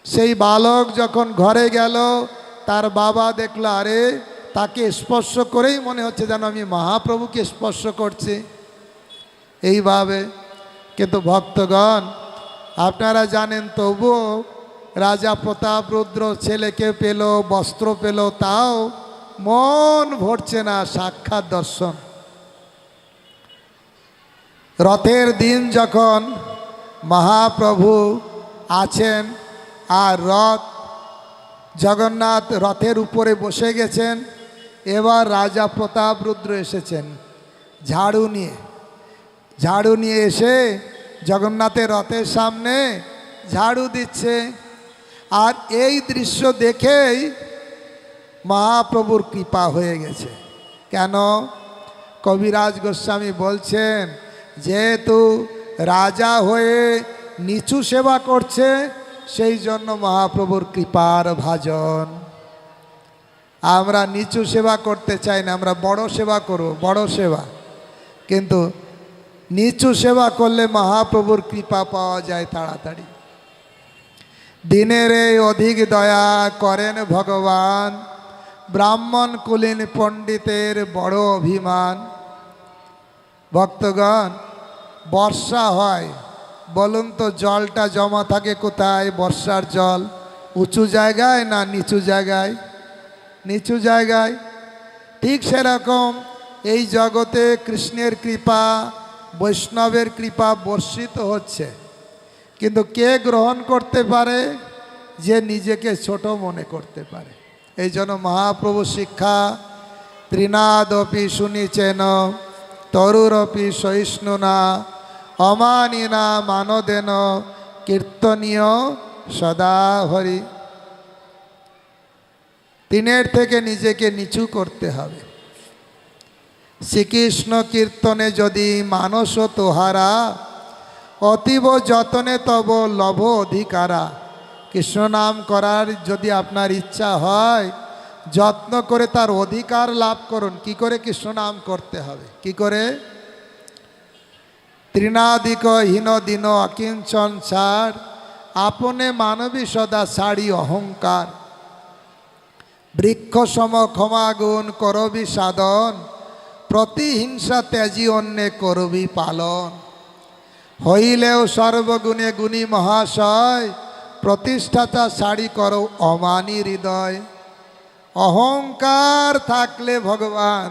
সেই বালক যখন ঘরে গেল, তার বাবা দেখলো, আরে তাকে স্পর্শ করেই মনে হচ্ছে যেন আমি মহাপ্রভুকে স্পর্শ করছি, এইভাবে। কিন্তু ভক্তগণ, আপনারা জানেন, তবুও রাজা প্রতাপরুদ্র ছেলেকে পেল, বস্ত্র পেল, তাও মন ভরছে না সাক্ষাৎ দর্শন। রথের দিন যখন মহাপ্রভু আছেন, আর জগন্নাথ রথের উপরে বসে গেছেন, এবার রাজা প্রতাপরুদ্র এসেছেন ঝাড়ু নিয়ে এসে জগন্নাথের রথের সামনে ঝাড়ু দিচ্ছে। আর এই দৃশ্য দেখেই মহাপ্রভুর কৃপা হয়ে গেছে। কেন? কবিরাজ গোস্বামী বলছেন, যেহেতু রাজা হয়ে নিচু সেবা করছে, সেই জন্য মহাপ্রভুর কৃপার ভাজন। আমরা নিচু সেবা করতে চাই না, আমরা বড় সেবা করব, বড় সেবা। কিন্তু নিচু সেবা করলে মহাপ্রভুর কৃপা পাওয়া যায় তাড়াতাড়ি। দিনের এই অধিক দয়া করেন ভগবান, ব্রাহ্মণ কুলীন পণ্ডিতের বড় অভিমান। ভক্তগণ, বর্ষা হয়, বলুন তো জলটা জমা থাকে কোথায়? বর্ষার জল উঁচু জায়গায় না নিচু জায়গায়? নিচু জায়গায়। ঠিক সেরকম এই জগতে কৃষ্ণের কৃপা, বৈষ্ণবের কৃপা বর্ষিত হচ্ছে, কিন্তু কে গ্রহণ করতে পারে? যে নিজেকে ছোট মনে করতে পারে। এই জন্য মহাপ্রভু শিক্ষা, ত্রিনাদপি শুনিছেন তরুরপি সহিষ্ণুনা, অমানিনা মানদেন কীর্তনীয় সদা হরি। তিনের থেকে নিজেকে নিচু করতে হবে। শ্রীকৃষ্ণ কীর্তনে যদি মানস তোহারা, অতীব যতনে তব লভ অধিকারা। কৃষ্ণ নাম করার যদি আপনার ইচ্ছা হয়, যত্ন করে তার অধিকার লাভ করুন। কি করে কৃষ্ণ নাম করতে হবে? কি করে? তৃণাদিক হীন দিন অকিঞ্চন ছাড়, আপনে মানবী সদা ছাড়ি অহংকার। বৃক্ষ সম ক্ষমাগুণ করবি সাধন, প্রতিহিংসা ত্যাজি অন্যে করবি পালন। হইলেও সর্বগুণে গুণী মহাশয়, প্রতিষ্ঠাতা ছাড়ি করো অমানি হৃদয়। অহংকার থাকলে ভগবান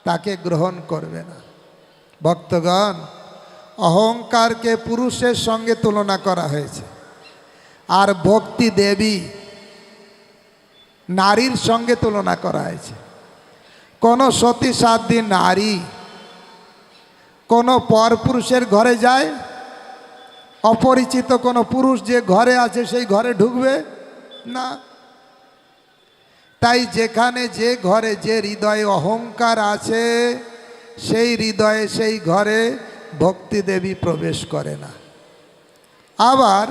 তাকে গ্রহণ করবে না। ভক্তগণ, অহংকারকে পুরুষের সঙ্গে তুলনা করা হয়েছে, আর ভক্তি দেবী নারীর সঙ্গে তুলনা করা হয়েছে। কোনো সতী সাধ্বী নারী কোনো পরপুরুষের ঘরে যায়? অপরিচিত কোনো পুরুষ যে ঘরে আছে সেই ঘরে ঢুকবে না। তাই যেখানে যে ঘরে যে হৃদয়ে অহংকার আছে, সেই হৃদয়ে সেই ঘরে ভক্তি দেবী প্রবেশ করে না। আবার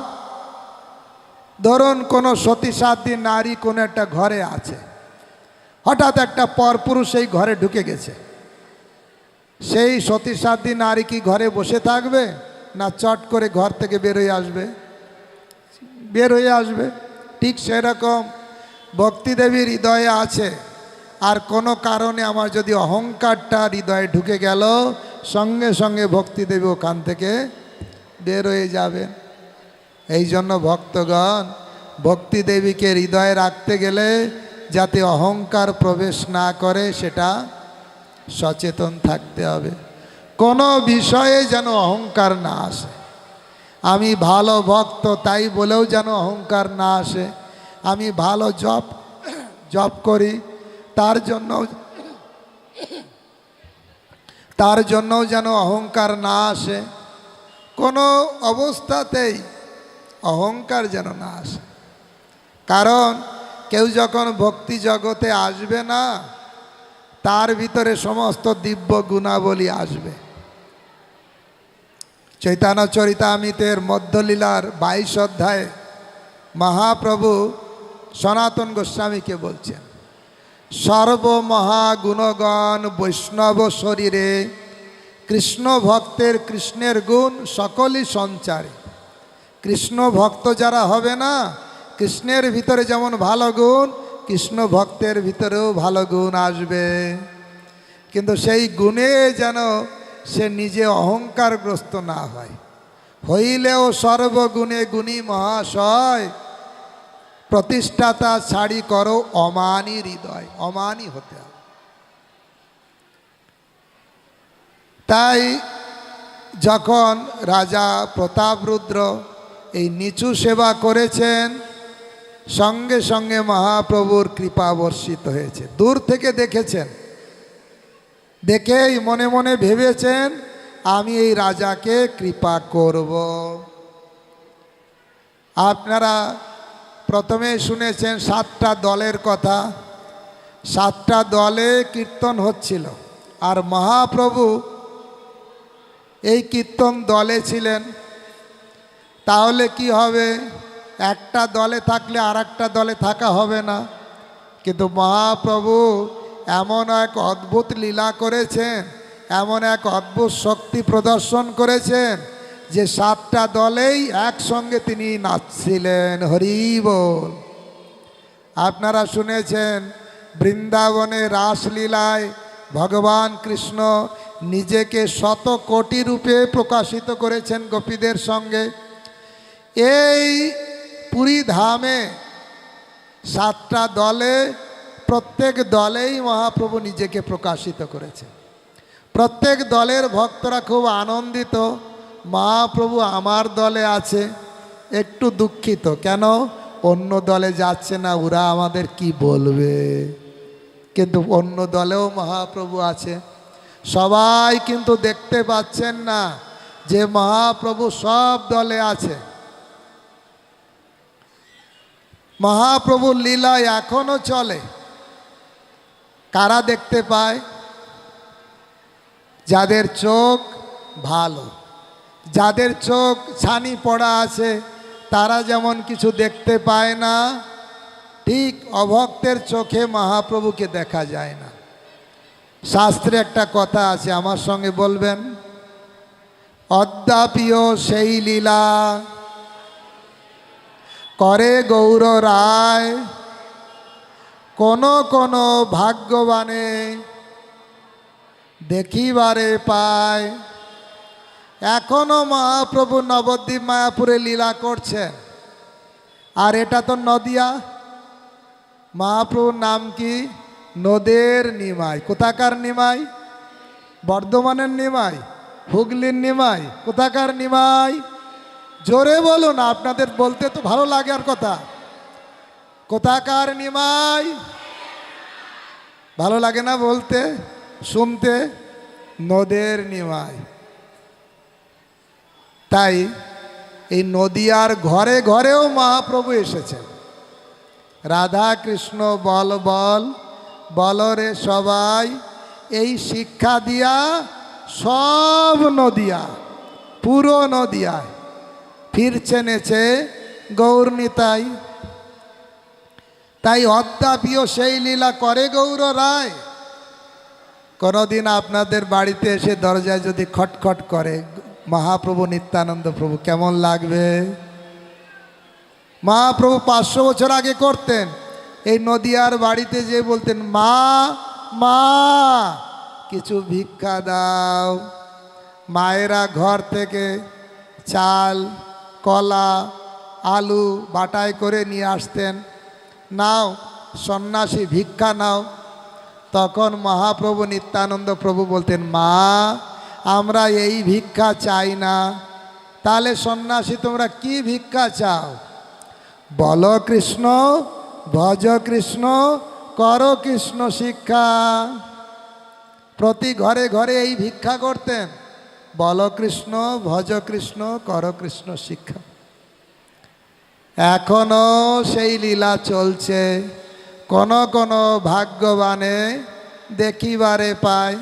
ধরুন কোনো সতী সাধ্বী নারী কোনো একটা ঘরে আছে, হঠাৎ একটা পরপুরুষ সেই ঘরে ঢুকে গেছে, সেই সতী সাধ্বী নারী কি ঘরে বসে থাকবে? না চট করে ঘর থেকে বের হয়ে আসবে। ঠিক সেরকম ভক্তিদেবীর হৃদয়ে আছে, আর কোনো কারণে আমার যদি অহংকারটা হৃদয়ে ঢুকে গেল, সঙ্গে সঙ্গে ভক্তিদেবী ওখান থেকে বের হয়ে যাবেন। এই জন্য ভক্তগণ, ভক্তিদেবীকে হৃদয়ে রাখতে গেলে যাতে অহংকার প্রবেশ না করে সেটা সচেতন থাকতে হবে। কোনো বিষয়ে যেন অহংকার না আসে। আমি ভালো ভক্ত তাই বলেও যেন অহংকার না আসে। আমি ভালো জপ করি তার জন্য তার জন্যও যেন অহংকার না আসে, কোনো অবস্থাতেই অহংকার যেন না আসে। কারণ কেউ যখন ভক্তি জগতে আসবে না, তার ভিতরে সমস্ত দিব্য গুণাবলী আসবে। চৈতন্য চরিতামৃতের মধ্যলীলার 22 অধ্যায়ে মহাপ্রভু সনাতন গোস্বামীকে বলছেন, সর্বমহাগুণগণ বৈষ্ণব শরীরে কৃষ্ণ ভক্তের কৃষ্ণের গুণ সকলই সঞ্চারে। কৃষ্ণ ভক্ত যারা হবে না, কৃষ্ণের ভিতরে যেমন ভালো গুণ, কৃষ্ণ ভক্তের ভিতরেও ভালো গুণ আসবে। কিন্তু সেই গুণে যেন সে নিজে অহংকারগ্রস্ত না হয়। হইলেও সর্বগুণে গুণী মহাশয়, প্রতিষ্ঠাতা ছাড়ি করো অমানী হৃদয়। অমানী হতে হবে। তাই যখন রাজা প্রতাপরুদ্র এই নিচু সেবা করেছেন, সঙ্গে সঙ্গে মহাপ্রভুর কৃপা বর্ষিত হয়েছে। দূর থেকে দেখেছেন, দেখেই মনে মনে ভেবেছেন আমি এই রাজাকে কৃপা করব। আপনারা প্রথমে শুনেছেন 7টা দলের কথা। 7টা দলে কীর্তন হচ্ছিল, আর মহাপ্রভু এই কীর্তন দলে ছিলেন। তাহলে কি হবে? একটা দলে থাকলে আর একটা দলে থাকা হবে না। কিন্তু মহাপ্রভু এমন এক অদ্ভুত লীলা করেছেন, এমন এক অদ্ভুত শক্তি প্রদর্শন করেছেন যে 7টা দলেই একসঙ্গে তিনি নাচছিলেন। হরি বল। আপনারা শুনেছেন বৃন্দাবনে রাসলীলায় ভগবান কৃষ্ণ নিজেকে 100 কোটি রূপে প্রকাশিত করেছেন গোপীদের সঙ্গে। এই পুরী ধামে 7টা দলে, প্রত্যেক দলেই মহাপ্রভু নিজেকে প্রকাশিত করেছেন। প্রত্যেক দলের ভক্তরা খুব আনন্দিত, মহাপ্রভু আমার দলে আছে। একটু দুঃখিত, কেন অন্য দলে যাচ্ছে না, ওরা আমাদের কি বলবে। কিন্তু অন্য দলেও মহাপ্রভু আছে। সবাই কিন্তু দেখতে পাচ্ছেন না যে মহাপ্রভু সব দলে আছে। মহাপ্রভুর লীলা এখনো চলে। কারা দেখতে পায়? যাদের চোখ ভালো, যাদের চোখ ছানি পড়া আছে, তারা যেমন কিছু দেখতে পায় না, ঠিক অভক্তের চোখে মহাপ্রভুকে দেখা যায় না। শাস্ত্রে একটা কথা আছে, আমার সঙ্গে বলবেন, অদ্যাপিও সেই লীলা করে গৌর রায়, কোন কোন ভাগ্যবানে দেখিবারে পায়। এখনো মহাপ্রভু নবদ্বীপ মায়াপুরে লীলা করছেন। আর এটা তো নদিয়া। মহাপ্রভুর নাম কি? নদের নিমাই। কোথাকার নিমাই? বর্ধমানের নিমাই, হুগলির নিমাই। কোথাকার নিমাই? জোরে বলুন, আপনাদের বলতে তো ভালো লাগে। আর কথা, কোথাকার নিমাই? ভালো লাগে না বলতে, শুনতে? নদের নিমাই। তাই এই নদিয়ার ঘরে ঘরেও মহাপ্রভু এসেছেন। রাধা কৃষ্ণ বল বল বলরে সবাই, এই শিক্ষা দিয়া সব নদিয়া, পুরো নদিয়ায় ফিরছে নেছে গৌরনীতাই। তাই অদ্যাপিও সেই লীলা করে গৌর রায়। কোনোদিন আপনাদের বাড়িতে এসে দরজায় যদি খটখট করে মহাপ্রভু নিত্যানন্দ প্রভু, কেমন লাগবে? মহাপ্রভু 500 বছর আগে করতেন। এই নদিয়ার বাড়িতে যে বলতেন, মা মা কিছু ভিক্ষা দাও। মায়েরা ঘর থেকে চাল, কলা, আলু বাটাই করে নিয়ে আসতেন, নাও সন্ন্যাসী ভিক্ষা নাও। তখন মহাপ্রভু নিত্যানন্দ প্রভু বলতেন, মা আমরা এই ভিক্ষা চাই না। তাহলে সন্ন্যাসী তোমরা কি ভিক্ষা চাও? বলো কৃষ্ণ, ভজ কৃষ্ণ, করো কৃষ্ণ শিক্ষা। প্রতি ঘরে ঘরে এই ভিক্ষা করতেন, বল কৃষ্ণ, ভজ কৃষ্ণ, কর কৃষ্ণ শিক্ষা। এখনো সেই লীলা চলছে, কোন কোন ভাগ্যবানে দেখিবারে পায়।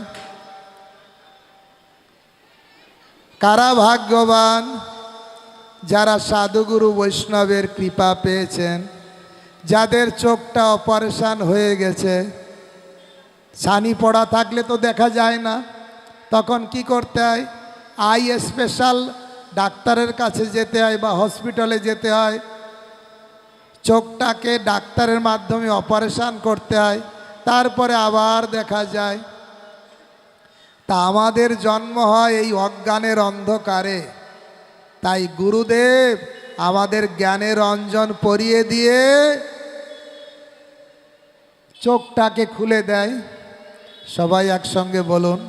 কারা ভাগ্যবান? যারা সাধুগুরু বৈষ্ণবের কৃপা পেয়েছেন, যাদের চোখটা অপারেশন হয়ে গেছে। ছানি পড়া থাকলে তো দেখা যায় না, তখন কি করতে হয়? আই স্পেশাল ডাক্তারের কাছে যেতে হয় বা হসপিটালে যেতে হয়। চোখটাকে ডাক্তারের মাধ্যমে অপারেশন করতে হয়, তারপরে আবার দেখা যায়। তা আমাদের জন্ম হয় এই অজ্ঞানের অন্ধকারে, তাই গুরুদেব আমাদের জ্ঞানের অঞ্জন পরিয়ে দিয়ে চোখটাকে খুলে দেয়। সবাই একসঙ্গে বলুন,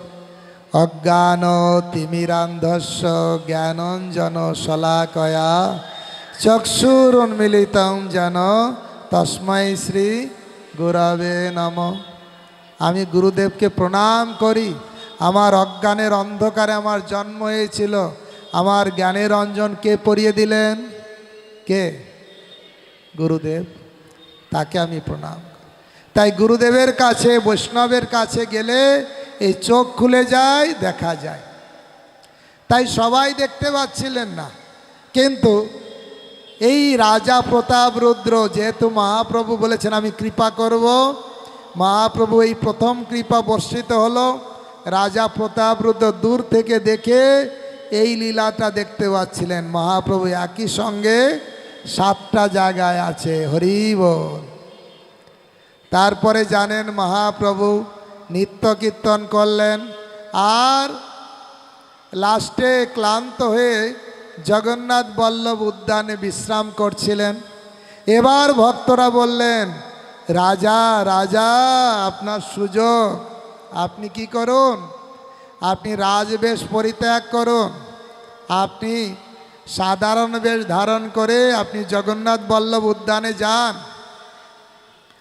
অজ্ঞান তিমিরান্ধস্য জ্ঞানঞ্জন শলাকয়া চক্ষুরুন্মিলিতং যেন তস্मै শ্রী গুরবে নমঃ। আমি গুরুদেবকে প্রণাম করি। আমার অজ্ঞানের অন্ধকারে আমার জন্ম হয়েছিল, আমার জ্ঞানের অঞ্জন কে পরিয়ে দিলেন? কে? গুরুদেব। তাকে আমি প্রণাম করি। তাই গুরুদেবের কাছে, বৈষ্ণবের কাছে গেলে এই চোখ খুলে যায়, দেখা যায়। তাই সবাই দেখতে পাচ্ছিলেন না, কিন্তু এই রাজা প্রতাপ রুদ্র, যেহেতু মহাপ্রভু বলেছেন আমি কৃপা করব, মহাপ্রভু এই প্রথম কৃপা বর্ষিত হলো। রাজা প্রতাপ রুদ্র দূর থেকে দেখে এই লীলাটা দেখতে পাচ্ছিলেন। মহাপ্রভু একই সঙ্গে 7টা জায়গায় আছে, হরি বল। তারপরে জানেন মহাপ্রভু নিত্য কীর্তন করলেন, আর লাস্টে ক্লান্ত হয়ে জগন্নাথ বল্লভ উদ্যানে বিশ্রাম করছিলেন। এবার ভক্তরা বললেন, রাজা রাজা আপনার সুযোগ, আপনি কি করুন, আপনি রাজবেশ পরিত্যাগ করুন, আপনি সাধারণ বেশ ধারণ করে আপনি জগন্নাথ বল্লভ উদ্যানে যান,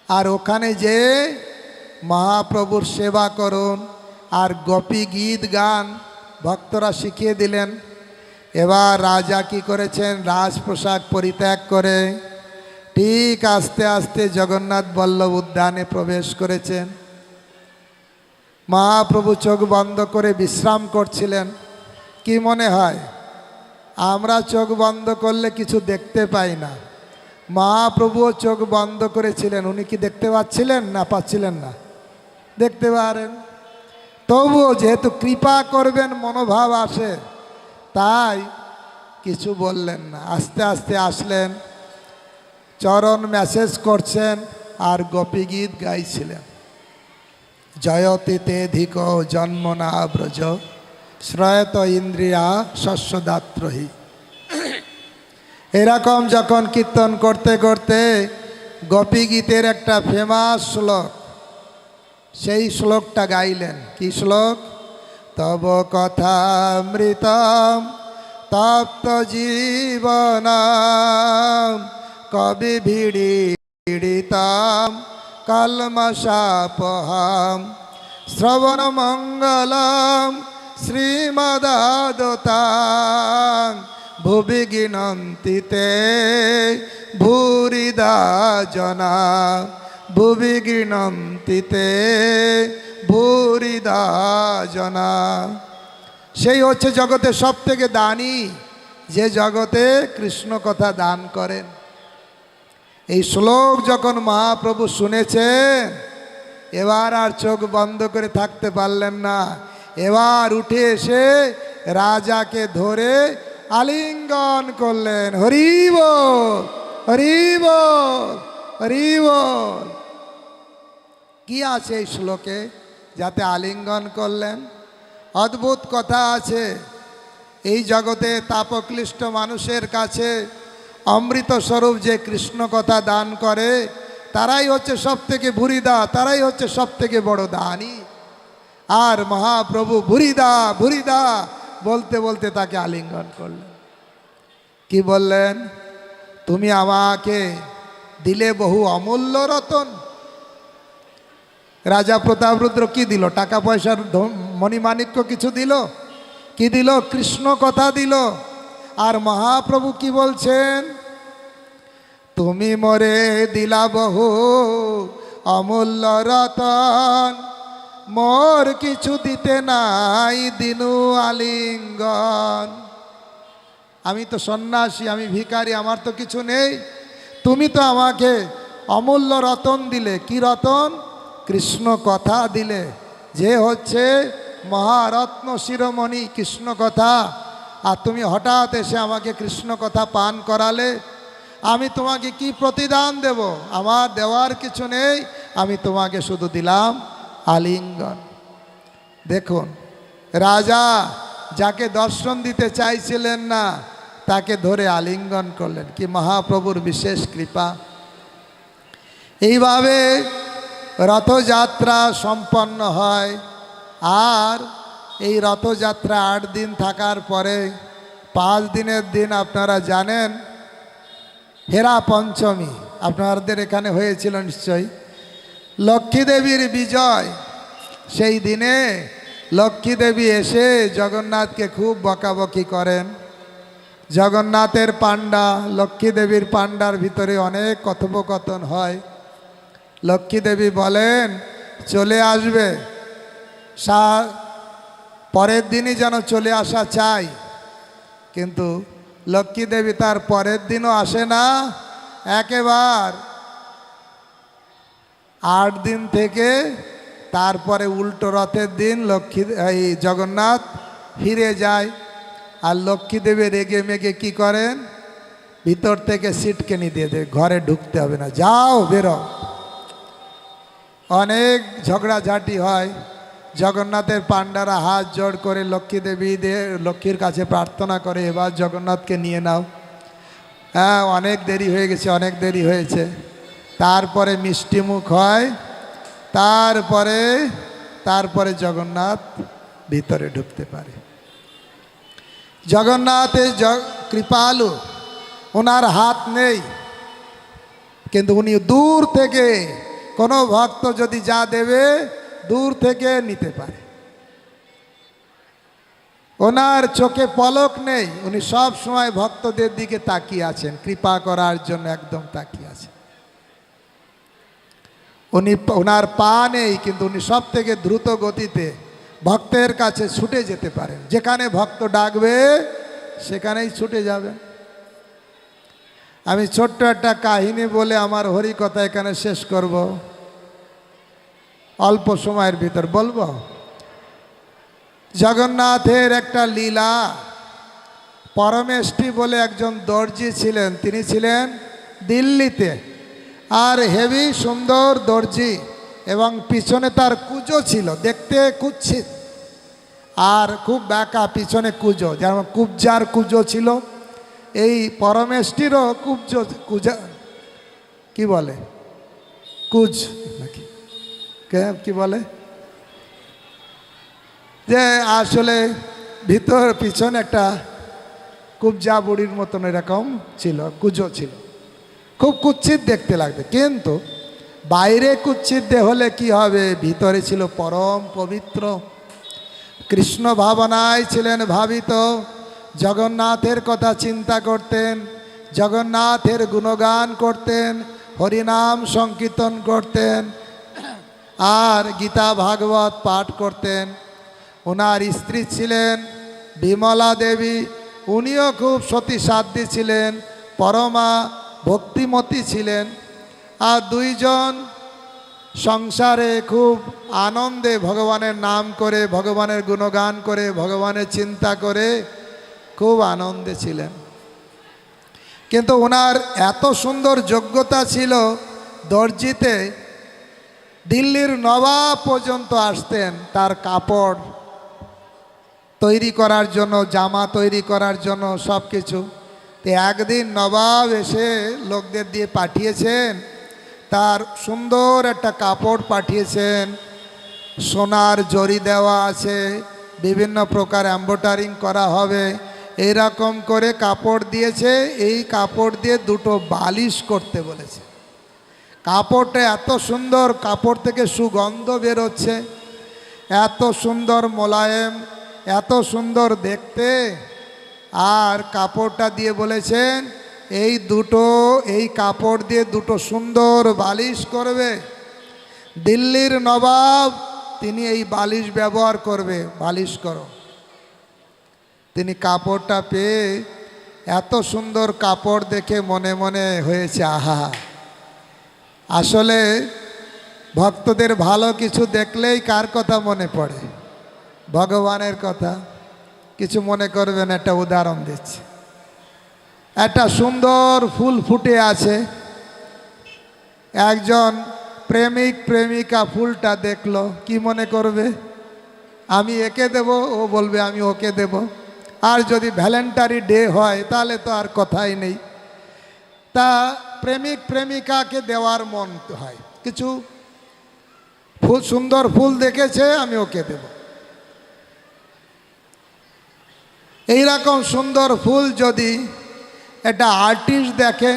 আর ওখানে যে মহাপ্রভুর সেবা করুন, আর গোপী গীত গান ভক্তরা শিখিয়ে দিলেন। এবার রাজা কি করেছেন? রাজপোশাক পরিত্যাগ করে ঠিক আস্তে আস্তে জগন্নাথ বল্লভ উদ্যানে প্রবেশ করেছেন। মহাপ্রভু চোখ বন্ধ করে বিশ্রাম করছিলেন। কি মনে হয় আমরা চোখ বন্ধ করলে কিছু দেখতে পাই না? মহাপ্রভুও চোখ বন্ধ করেছিলেন। উনি কি দেখতে পাচ্ছিলেন না? পাচ্ছিলেন না? দেখতে পারেন। তবুও যেহেতু কৃপা করবেন মনোভাব আসে, তাই কিছু বললেন না। আস্তে আস্তে আসলেন, চরণ মেসেজ করছেন আর গোপী গীত গাইছিলেন। জয়তি তেধিক জন্ম না ব্রজ শ্রয়ত ইন্দ্রিয়া শস্যদাত্রহি। এরকম যখন কীর্তন করতে করতে গোপী গীতের একটা ফেমাস শ্লোক, সেই শ্লোকটা গাইলেন। কি শ্লোক? তব কথামৃতম তপ্ত জীবনম কবি ভিড়িতাম কলমশাপহাম শ্রবণ মঙ্গলম শ্রীমদাদতাং ভুবি গিনন্তি তে ভূরিদা জনা ভুবি গৃণন্তি তে ভূরিদা জনা। সেই হচ্ছে জগতের সব থেকে দানী, যে জগতে কৃষ্ণ কথা দান করেন। এই শ্লোক যখন মহাপ্রভু শুনেছেন, এবার আর চোখ বন্ধ করে থাকতে পারলেন না। এবার উঠে এসে রাজাকে ধরে আলিঙ্গন করলেন। হরি বল, হরি বল, হরি বল। কি আছে এই শ্লোকে যাতে আলিঙ্গন করলেন? অদ্ভুত কথা আছে। এই জগতে তাপক্লিষ্ট মানুষের কাছে অমৃত স্বরূপ যে কৃষ্ণ কথা দান করে, তারাই হচ্ছে সব থেকে ভুরিদা, তারাই হচ্ছে সব থেকে বড় দানী। আর মহাপ্রভু ভুরিদা ভুরিদা বলতে বলতে তাকে আলিঙ্গন করলেন। কি বললেন? তুমি আমাকে দিলে বহু অমূল্য রতন, রাজা প্রতাপরুদ্র কি দিল? টাকা পয়সার মণিমাণিক্য কিছু দিল? কি দিল? কৃষ্ণ কথা দিল। আর মহাপ্রভু কি বলছেন? তুমি মোরে দিলা বহু অমূল্য রতন, মোর কিছু দিতে নাই দিনু আলিঙ্গন। আমি তো সন্ন্যাসী, আমি ভিখারি, আমার তো কিছু নেই। তুমি তো আমাকে অমূল্য রতন দিলে। কি রতন? কৃষ্ণ কথা দিলে, যে হচ্ছে মহারত্ন শিরোমণি কৃষ্ণ কথা। আর তুমি হঠাৎ এসে আমাকে কৃষ্ণ কথা পান করালে। আমি তোমাকে কি প্রতিদান দেব? আমার দেওয়ার কিছু নেই, আমি তোমাকে শুধু দিলাম আলিঙ্গন। দেখুন, রাজা যাকে দর্শন দিতে চাইছিলেন না, তাকে ধরে আলিঙ্গন করলেন। কি মহাপ্রভুর বিশেষ কৃপা! এইভাবে রথযাত্রা সম্পন্ন হয়। আর এই রথযাত্রা 8 দিন থাকার পরে 5 দিনের দিন আপনারা জানেন হেরা পঞ্চমী, আপনাদের এখানে হয়েছিল নিশ্চয়ই। লক্ষ্মী দেবীর বিজয়। সেই দিনে লক্ষ্মী দেবী এসে জগন্নাথকে খুব বকাবকি করেন। জগন্নাথের পাণ্ডা, লক্ষ্মী দেবীর পাণ্ডার ভিতরে অনেক কথোপকথন হয়। লক্ষ্মী দেবী বলেন চলে আসবে, পরের দিনই যেন চলে আসা চাই। কিন্তু লক্ষ্মী দেবী তার পরের দিনও আসে না, একেবারে 8 দিন থেকে তারপরে উল্টো রথের দিন এই জগন্নাথ ফিরে যায়। আর লক্ষ্মী দেবী রেগে মেগে কি করেন? ভিতর থেকে সিটকেনি দিয়ে দেয়, ঘরে ঢুকতে হবে না, যাও বেরো। অনেক ঝগড়াঝাটি হয়। জগন্নাথের পাণ্ডারা হাত জোড় করে লক্ষ্মীর কাছে প্রার্থনা করে, এবার জগন্নাথকে নিয়ে নাও। হ্যাঁ, অনেক দেরি হয়ে গেছে, অনেক দেরি হয়েছে। তারপরে মিষ্টিমুখ হয়। তারপরে জগন্নাথ ভিতরে ঢুকতে পারে। জগন্নাথের কৃপালু, ওনার হাত নেই, কিন্তু উনি দূর থেকে কোনো ভক্ত যদি যা দেবে দূর থেকে নিতে পারে। ওনার চোখে পলক নেই, উনি সব সময় ভক্তদের দিকে তাকিয়ে আছেন, কৃপা করার জন্য একদম তাকিয়ে আছেন। ওনার পা নেই, কিন্তু উনি সব থেকে দ্রুত গতিতে ভক্তের কাছে ছুটে যেতে পারেন। যেখানে ভক্ত ডাকবে সেখানেই ছুটে যাবেন। আমি ছোট্ট একটা কাহিনী বলে আমার হরিকথা এখানে শেষ করব, অল্প সময়ের ভিতর বলবো। জগন্নাথের একটা লীলা। পরমেষ্টি বলে একজন দর্জি ছিলেন, তিনি ছিলেন দিল্লিতে। আর হেভি সুন্দর দর্জি, এবং পিছনে তার কুজো ছিল, দেখতে কুৎসিত আর খুব বাঁকা, পিছনে কুজো, যেমন কুবজার কুজো ছিল। এই পরমেষ্টিরও কুজা কি বলে, কুজ নাকি কি বলে, যে আসলে পিছনে একটা কুবজা বুড়ির মতন এরকম ছিল, কুজো ছিল, খুব কুৎসিত দেখতে লাগবে। কিন্তু বাইরে কুৎসিত হলে কি হবে, ভিতরে ছিল পরম পবিত্র। কৃষ্ণ ভাবনায় ছিলেন ভাবিত, জগন্নাথের কথা চিন্তা করতেন, জগন্নাথের গুণগান করতেন, হরিনাম সংকীর্তন করতেন, আর গীতা ভাগবত পাঠ করতেন। ওনার স্ত্রী ছিলেন বিমলা দেবী, উনিও খুব সতীসাধ্যী ছিলেন, পরমা ভক্তিমতী ছিলেন। আর দুইজন সংসারে খুব আনন্দে ভগবানের নাম করে, ভগবানের গুণগান করে, ভগবানের চিন্তা করে খুব আনন্দে ছিলেন। কিন্তু ওনার এত সুন্দর যোগ্যতা ছিল, দর্জিতে দিল্লির নবাব পর্যন্ত আসতেন তার কাপড় তৈরি করার জন্য, জামা তৈরি করার জন্য, সব কিছু। তো একদিন নবাব এসে লোকদের দিয়ে পাঠিয়েছেন, তার সুন্দর একটা কাপড় পাঠিয়েছেন, সোনার জরি দেওয়া আছে, বিভিন্ন প্রকার এম্ব্রয়ডারিং করা হবে, এইরকম করে কাপড় দিয়েছে। এই কাপড় দিয়ে 2টো বালিশ করতে বলেছে। কাপড়টা এত সুন্দর, কাপড় থেকে সুগন্ধ বেরোচ্ছে, এত সুন্দর মোলায়েম, এত সুন্দর দেখতে। আর কাপড়টা দিয়ে বলেছেন এই কাপড় দিয়ে দুটো সুন্দর বালিশ করবে। দিল্লির নবাব তিনি এই বালিশ ব্যবহার করবে, বালিশ করো। তিনি কাপড়টা পেয়ে এত সুন্দর কাপড় দেখে মনে মনে হয়েছে আহা। আসলে ভক্তদের ভালো কিছু দেখলেই কার কথা মনে পড়ে? ভগবানের কথা। কিছু মনে করবেন, একটা উদাহরণ দিচ্ছি। একটা সুন্দর ফুল ফুটে আছে, একজন প্রেমিক প্রেমিকা ফুলটা দেখলো, কি মনে করবে? আমি একে দেব, ও বলবে আমি ওকে দেব। আর যদি ভ্যালেন্টাইন ডে হয় তাহলে তো আর কথাই নেই। তা প্রেমিক প্রেমিকাকে দেওয়ার মন হয়, কিছু ফুল, সুন্দর ফুল দেখেছে, আমি ওকে দেব। এইরকম সুন্দর ফুল যদি একটা আর্টিস্ট দেখে,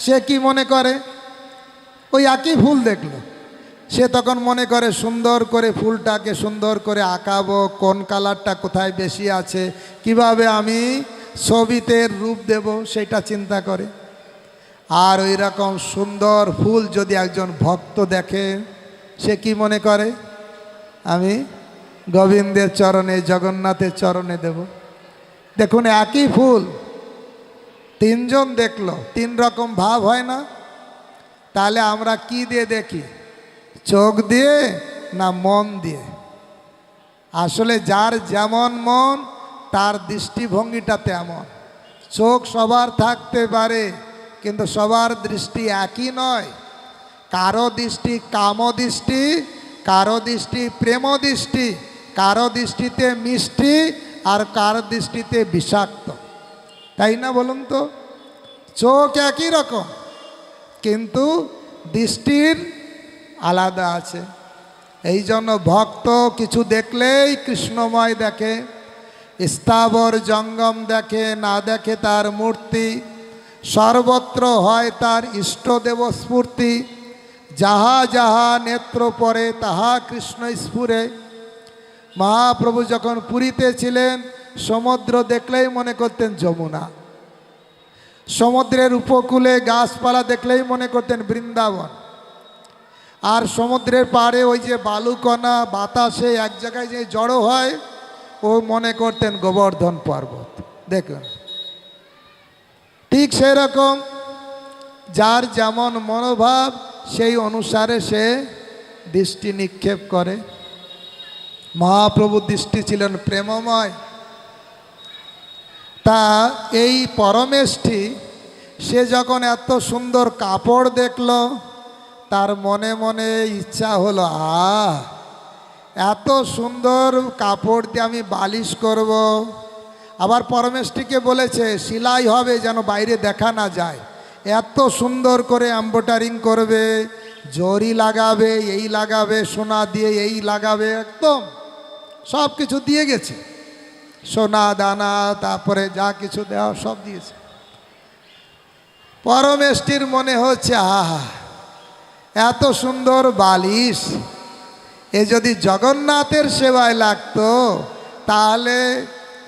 সে কি মনে করে? ওই একই ফুল দেখলো, সে তখন মনে করে সুন্দর করে ফুলটাকে সুন্দর করে আঁকাবো, কোন কালারটা কোথায় বেশি আছে, কিভাবে আমি ছবিতে রূপ দেব, সেটা চিন্তা করে। আর ওই রকম সুন্দর ফুল যদি একজন ভক্ত দেখে, সে কি মনে করে? আমি গোবিন্দের চরণে, জগন্নাথের চরণে দেব। দেখুন, একই ফুল তিনজন দেখলো, তিন রকম ভাব হয় না? তাহলে আমরা কি দিয়ে দেখি? চোখ দিয়ে না মন দিয়ে? আসলে যার যেমন মন তার দৃষ্টিভঙ্গিটা তেমন। চোখ সবার থাকতে পারে, কিন্তু সবার দৃষ্টি একই নয়। কারো দৃষ্টি কামদৃষ্টি, কারো দৃষ্টি প্রেমদৃষ্টি, কারো দৃষ্টিতে মিষ্টি, আর কারো দৃষ্টিতে বিষাক্ত, তাই না বলুন তো? চোখ একই রকম, কিন্তু দৃষ্টির আলাদা আছে। এই জন্য ভক্ত কিছু দেখলেই কৃষ্ণময় দেখে, স্থাবর জঙ্গম দেখে, না দেখে তার মূর্তি। সর্বত্র হয় তার ইষ্টদেব স্ফূর্তি, যাহা যাহা নেত্র পরে তাহা কৃষ্ণ স্ফুরে। মহাপ্রভু যখন পুরীতে ছিলেন, সমুদ্র দেখলেই মনে করতেন যমুনা, সমুদ্রের উপকূলে গাছপালা দেখলেই মনে করতেন বৃন্দাবন, আর সমুদ্রের পাড়ে ওই যে বালুকণা বাতাসে এক জায়গায় যে জড়ো হয়, ও মনে করতেন গোবর্ধন পর্বত। দেখুন, ঠিক সেই রকম যার যেমন মনোভাব সেই অনুসারে সে দৃষ্টি নিক্ষেপ করে। মহাপ্রভুর দৃষ্টি ছিলেন প্রেমময়। তা এই পরমেষ্ঠী সে যখন এত সুন্দর কাপড় দেখল, তার মনে মনে ইচ্ছা হলো, এত সুন্দর কাপড় দিয়ে আমি বালিশ করব। আবার পরমেষ্ঠীকে বলেছে সেলাই হবে যেন বাইরে দেখা না যায়, এত সুন্দর করে এম্ব্রয়ডারিং করবে, জরি লাগাবে, এই লাগাবে, সোনা দিয়ে এই লাগাবে, একদম সব কিছু দিয়ে গেছে, সোনা দানা, তারপরে যা কিছু দেওয়া সব দিয়েছে। পরমেষ্ঠীর মনে হচ্ছে এত সুন্দর বালিশ, এ যদি জগন্নাথের সেবায় লাগতো তাহলে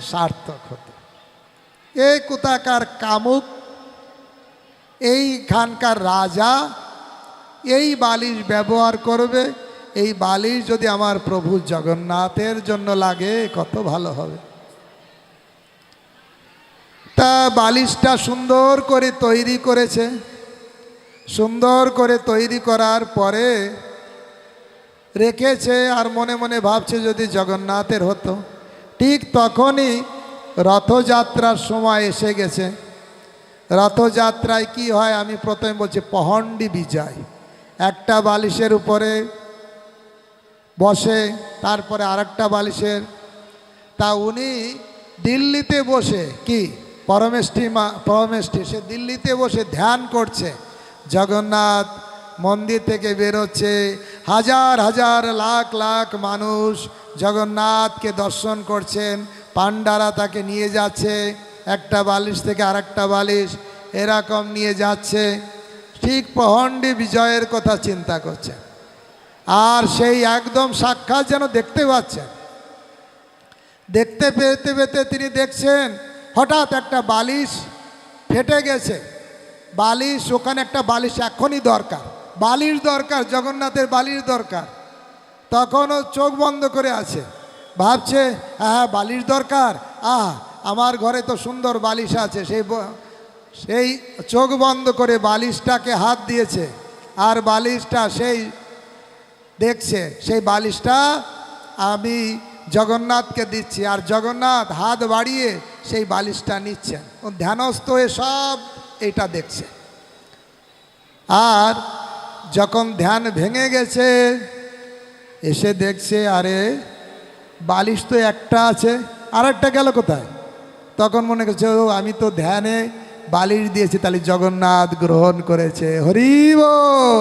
সার্থক হতো। এই কোথাকার কামুক, এইখানকার রাজা এই বালিশ ব্যবহার করবে, এই বালিশ যদি আমার প্রভু জগন্নাথের জন্য লাগে কত ভালো হবে। তা বালিশটা সুন্দর করে তৈরি করেছে। সুন্দর করে তৈরি করার পরে রেখেছে, আর মনে মনে ভাবছে যদি জগন্নাথের হতো। ঠিক তখনই রথযাত্রার সময় এসে গেছে। রথযাত্রায় কি হয় আমি প্রথমে বলছি, পহণ্ডি বিজয়। একটা বালিশের উপরে বসে, তারপরে আরেকটা বালিশের। তা উনি দিল্লিতে বসে, কি পরমেষ্ঠী সে দিল্লিতে বসে ধ্যান করছে। জগন্নাথ মন্দির থেকে বেরোচ্ছে, হাজার হাজার লাখ লাখ মানুষ জগন্নাথকে দর্শন করছেন। পাণ্ডারা তাকে নিয়ে যাচ্ছে একটা বালিশ থেকে আরেকটা বালিশ, এরকম নিয়ে যাচ্ছে। ঠিক প্রহণ্ডী বিজয়ের কথা চিন্তা করছেন। আর সেই একদম সাক্ষাৎ যেন দেখতে পাচ্ছেন। দেখতে পেতে পেতে তিনি দেখছেন হঠাৎ একটা বালিশ ফেটে গেছে। বালিশ, ওখানে একটা বালিশ এখনই দরকার, বালিশ দরকার, জগন্নাথের বালিশ দরকার। তখনও চোখ বন্ধ করে আছে, ভাবছে হ্যাঁ বালিশ দরকার, আমার ঘরে তো সুন্দর বালিশ আছে। সেই চোখ বন্ধ করে বালিশটাকে হাত দিয়েছে, আর বালিশটা সেই দেখছে সেই বালিশটা আমি জগন্নাথকে দিচ্ছি, আর জগন্নাথ হাত বাড়িয়ে সেই বালিশটা নিচ্ছেন। ও ধ্যানস্থ হয়ে সব এটা দেখছে। আর যখন ধ্যান ভেঙে গেছে, এসে দেখছে আরে বালিশ তো একটা আছে, আর একটা গেল কোথায়? তখন মনে করছে ও আমি তো ধ্যানে বালিশ দিয়েছি, তাহলে জগন্নাথ গ্রহণ করেছে। হরি বল।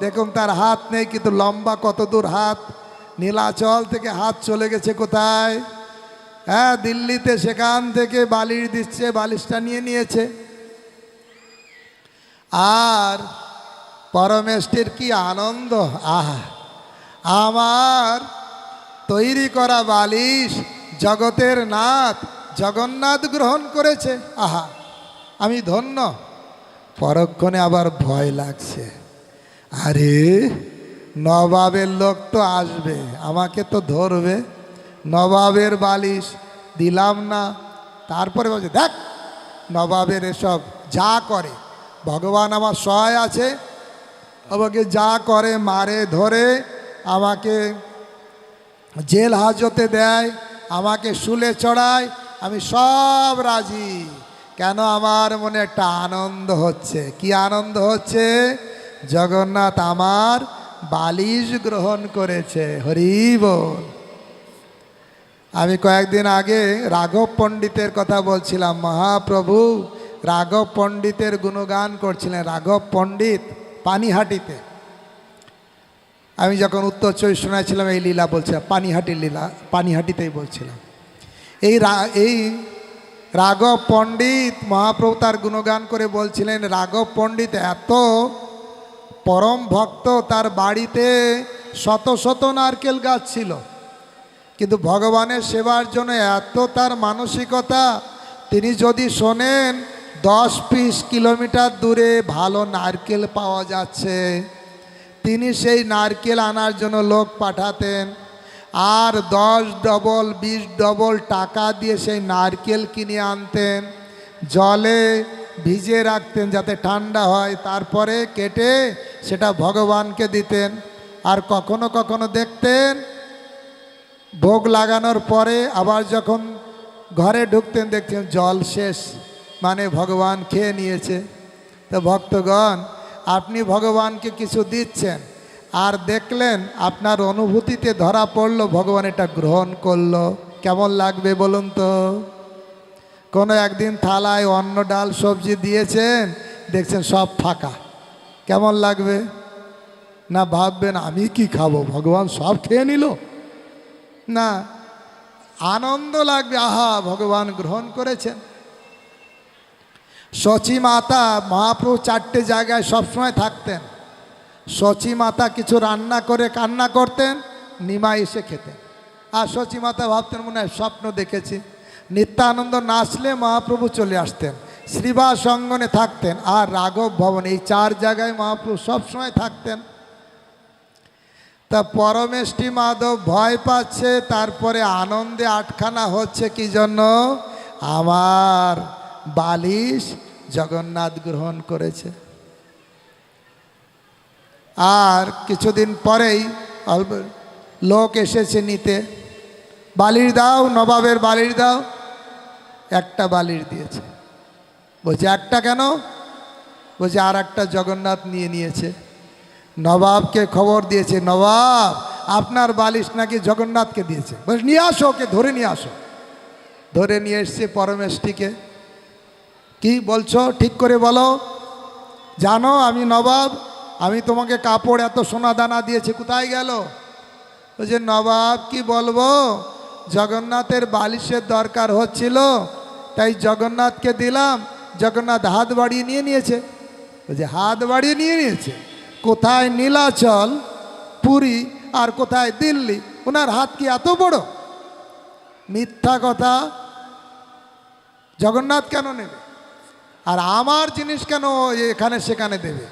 দেখুন তার হাত নেই, কিন্তু লম্বা কত দূর হাত, নীলাচল থেকে হাত চলে গেছে কোথায়? হ্যাঁ দিল্লিতে, সেখান থেকে বালিশ দিচ্ছে, বালিশটা নিয়ে নিয়েছে। আর পরমেষ্ঠির কি আনন্দ! আহা, আমার তৈরি করা বালিশ জগতের নাথ জগন্নাথ গ্রহণ করেছে। আহা, আমি ধন্য। পরক্ষণে আবার ভয় লাগছে, আরে নবাবের লোক তো আসবে, আমাকে তো ধরবে, নবাবের বালিশ দিলাম না। তারপরে বলছে দেখ নবাবের এসব যা করে, ভগবান আমার সহায় আছে, আমাকে যা করে মারে ধরে, আমাকে জেল হাজতে দেয়, আমাকে শুলে চড়ায়, আমি সব রাজি। কেন? আমার মনে একটা আনন্দ হচ্ছে। কি আনন্দ হচ্ছে? জগন্নাথ আমার বালিশ গ্রহণ করেছে। হরি বল। আমি কয়েকদিন আগে রাঘব পণ্ডিতের কথা বলছিলাম। মহাপ্রভু রাঘব পণ্ডিতের গুণগান করছিলেন। রাঘব পণ্ডিত পানিহাটিতে, আমি যখন উত্তর চব্বিশ শোনাচ্ছিলাম এই লীলা বলছিলাম, পানিহাটির লীলা, পানিহাটিতেই বলছিলাম। এই রাঘব পণ্ডিত মহাপ্রভু তার গুণগান করে বলছিলেন, রাঘব পণ্ডিত এত পরম ভক্ত, তার বাড়িতে শত শত নারকেল গাছ ছিল, কিন্তু ভগবানের সেবার জন্য এত তার মানসিকতা, তিনি যদি শোনেন 10-20 কিলোমিটার দূরে ভালো নারকেল পাওয়া যাচ্ছে, তিনি সেই নারকেল আনার জন্য লোক পাঠাতেন, আর 10 ডবল 20 ডবল টাকা দিয়ে সেই নারকেল কিনে আনতেন, জলে ভিজিয়ে রাখতেন যাতে ঠান্ডা হয়, তারপরে কেটে সেটা ভগবানকে দিতেন। আর কখনো কখনো দেখতেন ভোগ লাগানোর পরে আবার যখন ঘরে ঢুকতেন দেখতেন জল শেষ, মানে ভগবান খেয়ে নিয়েছে। তো ভক্তগণ, আপনি ভগবানকে কিছু দিচ্ছেন আর দেখলেন আপনার অনুভূতিতে ধরা পড়লো ভগবান এটা গ্রহণ করলো, কেমন লাগবে বলুন তো? কোনো একদিন থালায় অন্ন ডাল সবজি দিয়েছেন, দেখছেন সব ফাঁকা, কেমন লাগবে? না ভাববেন আমি কি খাবো, ভগবান সব খেয়ে নিল? না, আনন্দ লাগবে, আহা ভগবান গ্রহণ করেছেন। সচী মাতা মহাপ্রভু 4টে জায়গায় সবসময় থাকতেন। সচী মাতা কিছু রান্না করে কান্না করতেন, নিমাই এসে খেতেন। আর সচী মাতা ভাবতেন মনে হয় স্বপ্ন দেখেছি। নিত্যানন্দ নাচলে মহাপ্রভু চলে আসতেন, শ্রীবাস অঙ্গনে থাকতেন, আর রাঘব ভবন, এই 4 জায়গায় মহাপ্রভু সবসময় থাকতেন। তা পরমেষ্ঠী মাধব ভয় পাচ্ছে, তারপরে আনন্দে আটখানা হচ্ছে কি জন্য? আমার বালিশ জগন্নাথ গ্রহণ করেছে। আর কিছুদিন পরেই লোক এসেছে নিতে, বালিশ দাও, নবাবের বালিশ দাও। একটা বালিশ দিয়েছে। বলছে একটা কেন? বলছে আর একটা জগন্নাথ নিয়ে নিয়েছে। নবাবকে খবর দিয়েছে, নবাব আপনার বালিশ নাকি জগন্নাথকে দিয়েছে। বলছে নিয়ে আসো, ওকে ধরে নিয়ে আসো। ধরে নিয়ে এসছে পরমেষ্ঠীকে। কি বলছো ঠিক করে বলো। জানো আমি নবাব, আমি তোমাকে কাপড় এত সোনা দানা দিয়েছি, কোথায় গেল? বলছে নবাব কি বলবো, জগন্নাথের বালিশের দরকার হচ্ছিল, তাই জগন্নাথকে দিলাম, জগন্নাথ হাত বাড়িয়ে নিয়ে নিয়েছে। ওই যে হাত বাড়িয়ে নিয়ে নিয়েছে, কোথায় নীলাচল পুরী আর কোথায় দিল্লি, ওনার হাত কি এত বড়? মিথ্যা কথা। জগন্নাথ কেন নেবে? আর আমার জিনিস কেন এখানে সেখানে দেবে?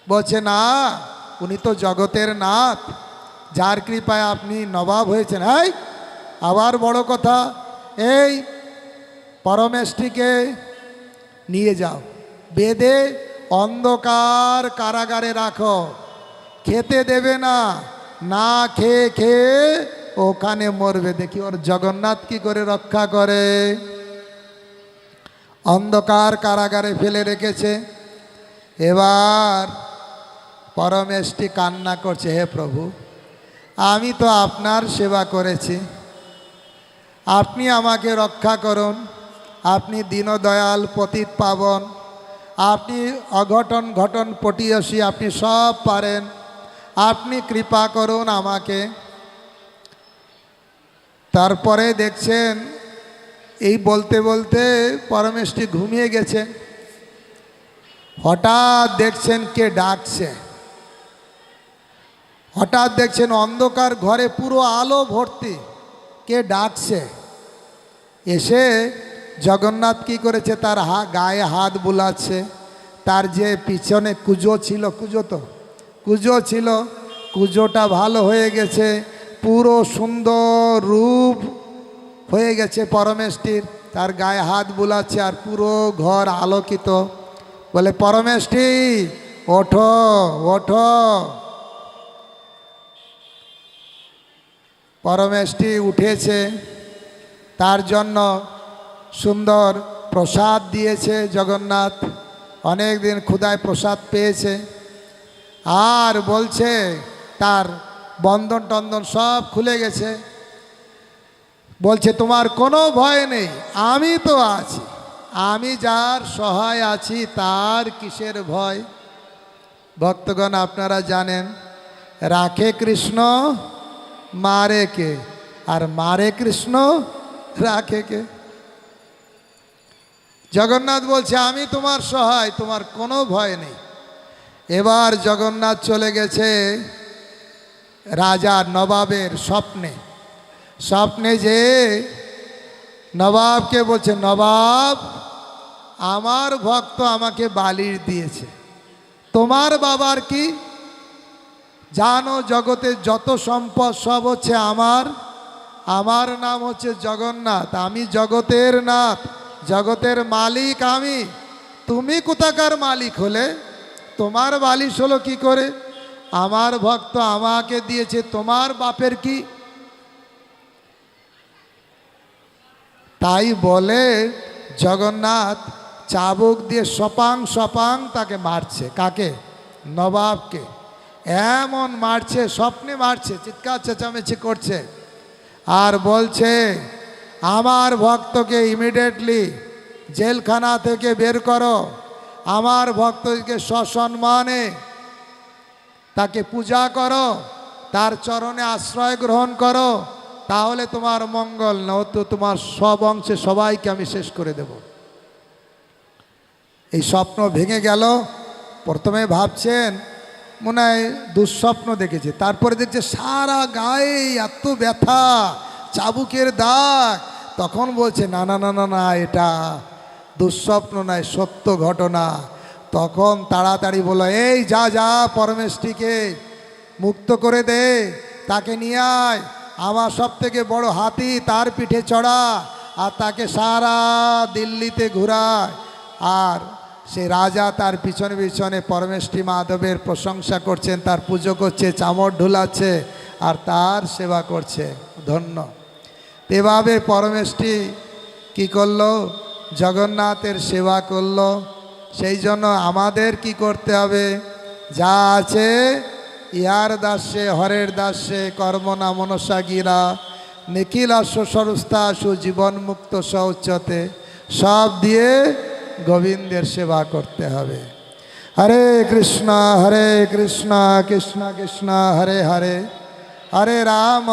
বলছে না, উনি তো জগতের নাথ, যার কৃপায় আপনি নবাব হয়েছেন। এই আবার বড় কথা, এই পরমেষ্টিকে নিয়ে যাও, বেঁধে অন্ধকার কারাগারে রাখো, খেতে দেবে না, না খেয়ে খেয়ে ওখানে মরবে। দেখি ওর জগন্নাথ কি করে রক্ষা করে। অন্ধকার কারাগারে ফেলে রেখেছে। এবার পরমেষ্টি কান্না করছে, হে প্রভু, আমি তো আপনার সেবা করেছি, আপনি আমাকে রক্ষা করুন, আপনি দীনদয়াল পতিত পাবন, আপনি অঘটন ঘটন পটিয়সী, আপনি সব পারেন, আপনি কৃপা করুন আমাকে। তারপরে দেখছেন এই বলতে বলতে পরমেষ্টি ঘুমিয়ে গেছে। হঠাৎ দেখছেন কে ডাকছে, হঠাৎ দেখছেন অন্ধকার ঘরে পুরো আলো ভর্তি, কে ডাকছে। এসে জগন্নাথ কি করেছে, তার গায়ে হাত বুলাচ্ছে। তার যে পিছনে কুজো ছিল, কুজো ছিল, কুজোটা ভালো হয়ে গেছে, পুরো সুন্দর রূপ হয়ে গেছে পরমেষ্টির। তার গায়ে হাত বুলাচ্ছে আর পুরো ঘর আলোকিত। বলে, পরমেষ্টি ওঠো ওঠো। পরমেষ্টি উঠেছে, তার জন্য সুন্দর প্রসাদ দিয়েছে জগন্নাথ, অনেক দিন ক্ষুধায় প্রসাদ পেয়েছে। আর বলছে তার বন্ধন টন্দন সব খুলে গেছে। বলছে, তোমার কোনো ভয় নেই, আমি তো আছি, আমি যার সহায় আছি, তার কিসের ভয়। ভক্তগণ, আপনারা জানেন, রাখে কৃষ্ণ মারে কে, আর মারে কৃষ্ণ রাখে কে। জগন্নাথ বলছে, আমি তোমার সহায়, তোমার কোনো ভয় নেই। এবার জগন্নাথ চলে গেছে রাজা নবাবের স্বপ্নে। স্বপ্নে যে নবাবকে বলছে, নবাব, আমার ভক্ত আমাকে বালির দিয়েছে, তোমার বাবার কি জানো? জগতের যত সম্পদ সব হচ্ছে আমার, আমার নাম হচ্ছে জগন্নাথ, আমি জগতের নাথ, জগতের মালিক আমি। তুমি কোথাকার মালিক হলে? তোমার বালিশ হলো কি করে? আমার ভক্ত আমাকে দিয়েছে, তোমার বাপের কি? তাই বলে জগন্নাথ চাবুক দিয়ে সপাং সপাং তাকে মারছে। কাকে? নবাবকে। এমন মারছে, স্বপ্নে মারছে, চিৎকার চেঁচামেচি করছে আর বলছে, আমার ভক্তকে ইমিডিয়েটলি জেলখানা থেকে বের করো, আমার ভক্তকে সসম্মানে তাকে পূজা করো, তার চরণে আশ্রয় গ্রহণ করো, তাহলে তোমার মঙ্গল, নয়তো তোমার সব অংশে সবাইকে আমি শেষ করে দেব। এই স্বপ্ন ভেঙে গেল। প্রথমে ভাবছেন মনে হয় দুঃস্বপ্ন দেখেছে, তারপরে দেখছে সারা গায়ে এত ব্যথা, চাবুকের দাগ। তখন বলছে, না না না না না, এটা দুঃস্বপ্ন নয়, সত্য ঘটনা। তখন তাড়াতাড়ি বলল, এই যা যা, পরমেষ্টিকে মুক্ত করে দে, তাকে নিয়ে আয়, আমার সব থেকে বড় হাতি তার পিঠে চড়া, আর তাকে সারা দিল্লিতে ঘুরায়। আর সে রাজা তার পিছনে পিছনে পরমেষ্টি মাধবের প্রশংসা করছেন, তার পুজো করছে, চামড় ঢুলাচ্ছে আর তার সেবা করছে। ধন্য। এভাবে পরমেষ্টি কি করলো? জগন্নাথের সেবা করলো। সেই জন্য আমাদের কি করতে হবে? যা আছে ইহার দাস্যে হরের দাস্যে কর্মনা মনসা গিরা নিখিলাস্য সরস্তাসু জীবন মুক্ত সৌচ্যতে, সব দিয়ে গোবিন্দের সেবা করতে হবে। হরে কৃষ্ণ কৃষ্ণ কৃষ্ণ হরে হরে, হরে রাম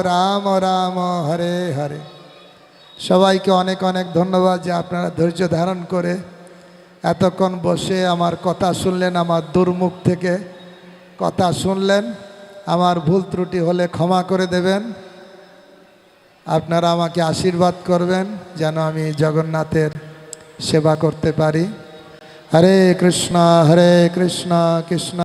রাম রাম হরে হরে। সবাইকে অনেক অনেক ধন্যবাদ যে আপনারা ধৈর্য ধারণ করে এতক্ষণ বসে আমার কথা শুনলেন, আমার দুর্মুখ থেকে কথা শুনলেন। আমার ভুল ত্রুটি হলে ক্ষমা করে দেবেন। আপনারা আমাকে আশীর্বাদ করবেন যেন আমি জগন্নাথের সেবা করতে পারি। হরে কৃষ্ণ কৃষ্ণ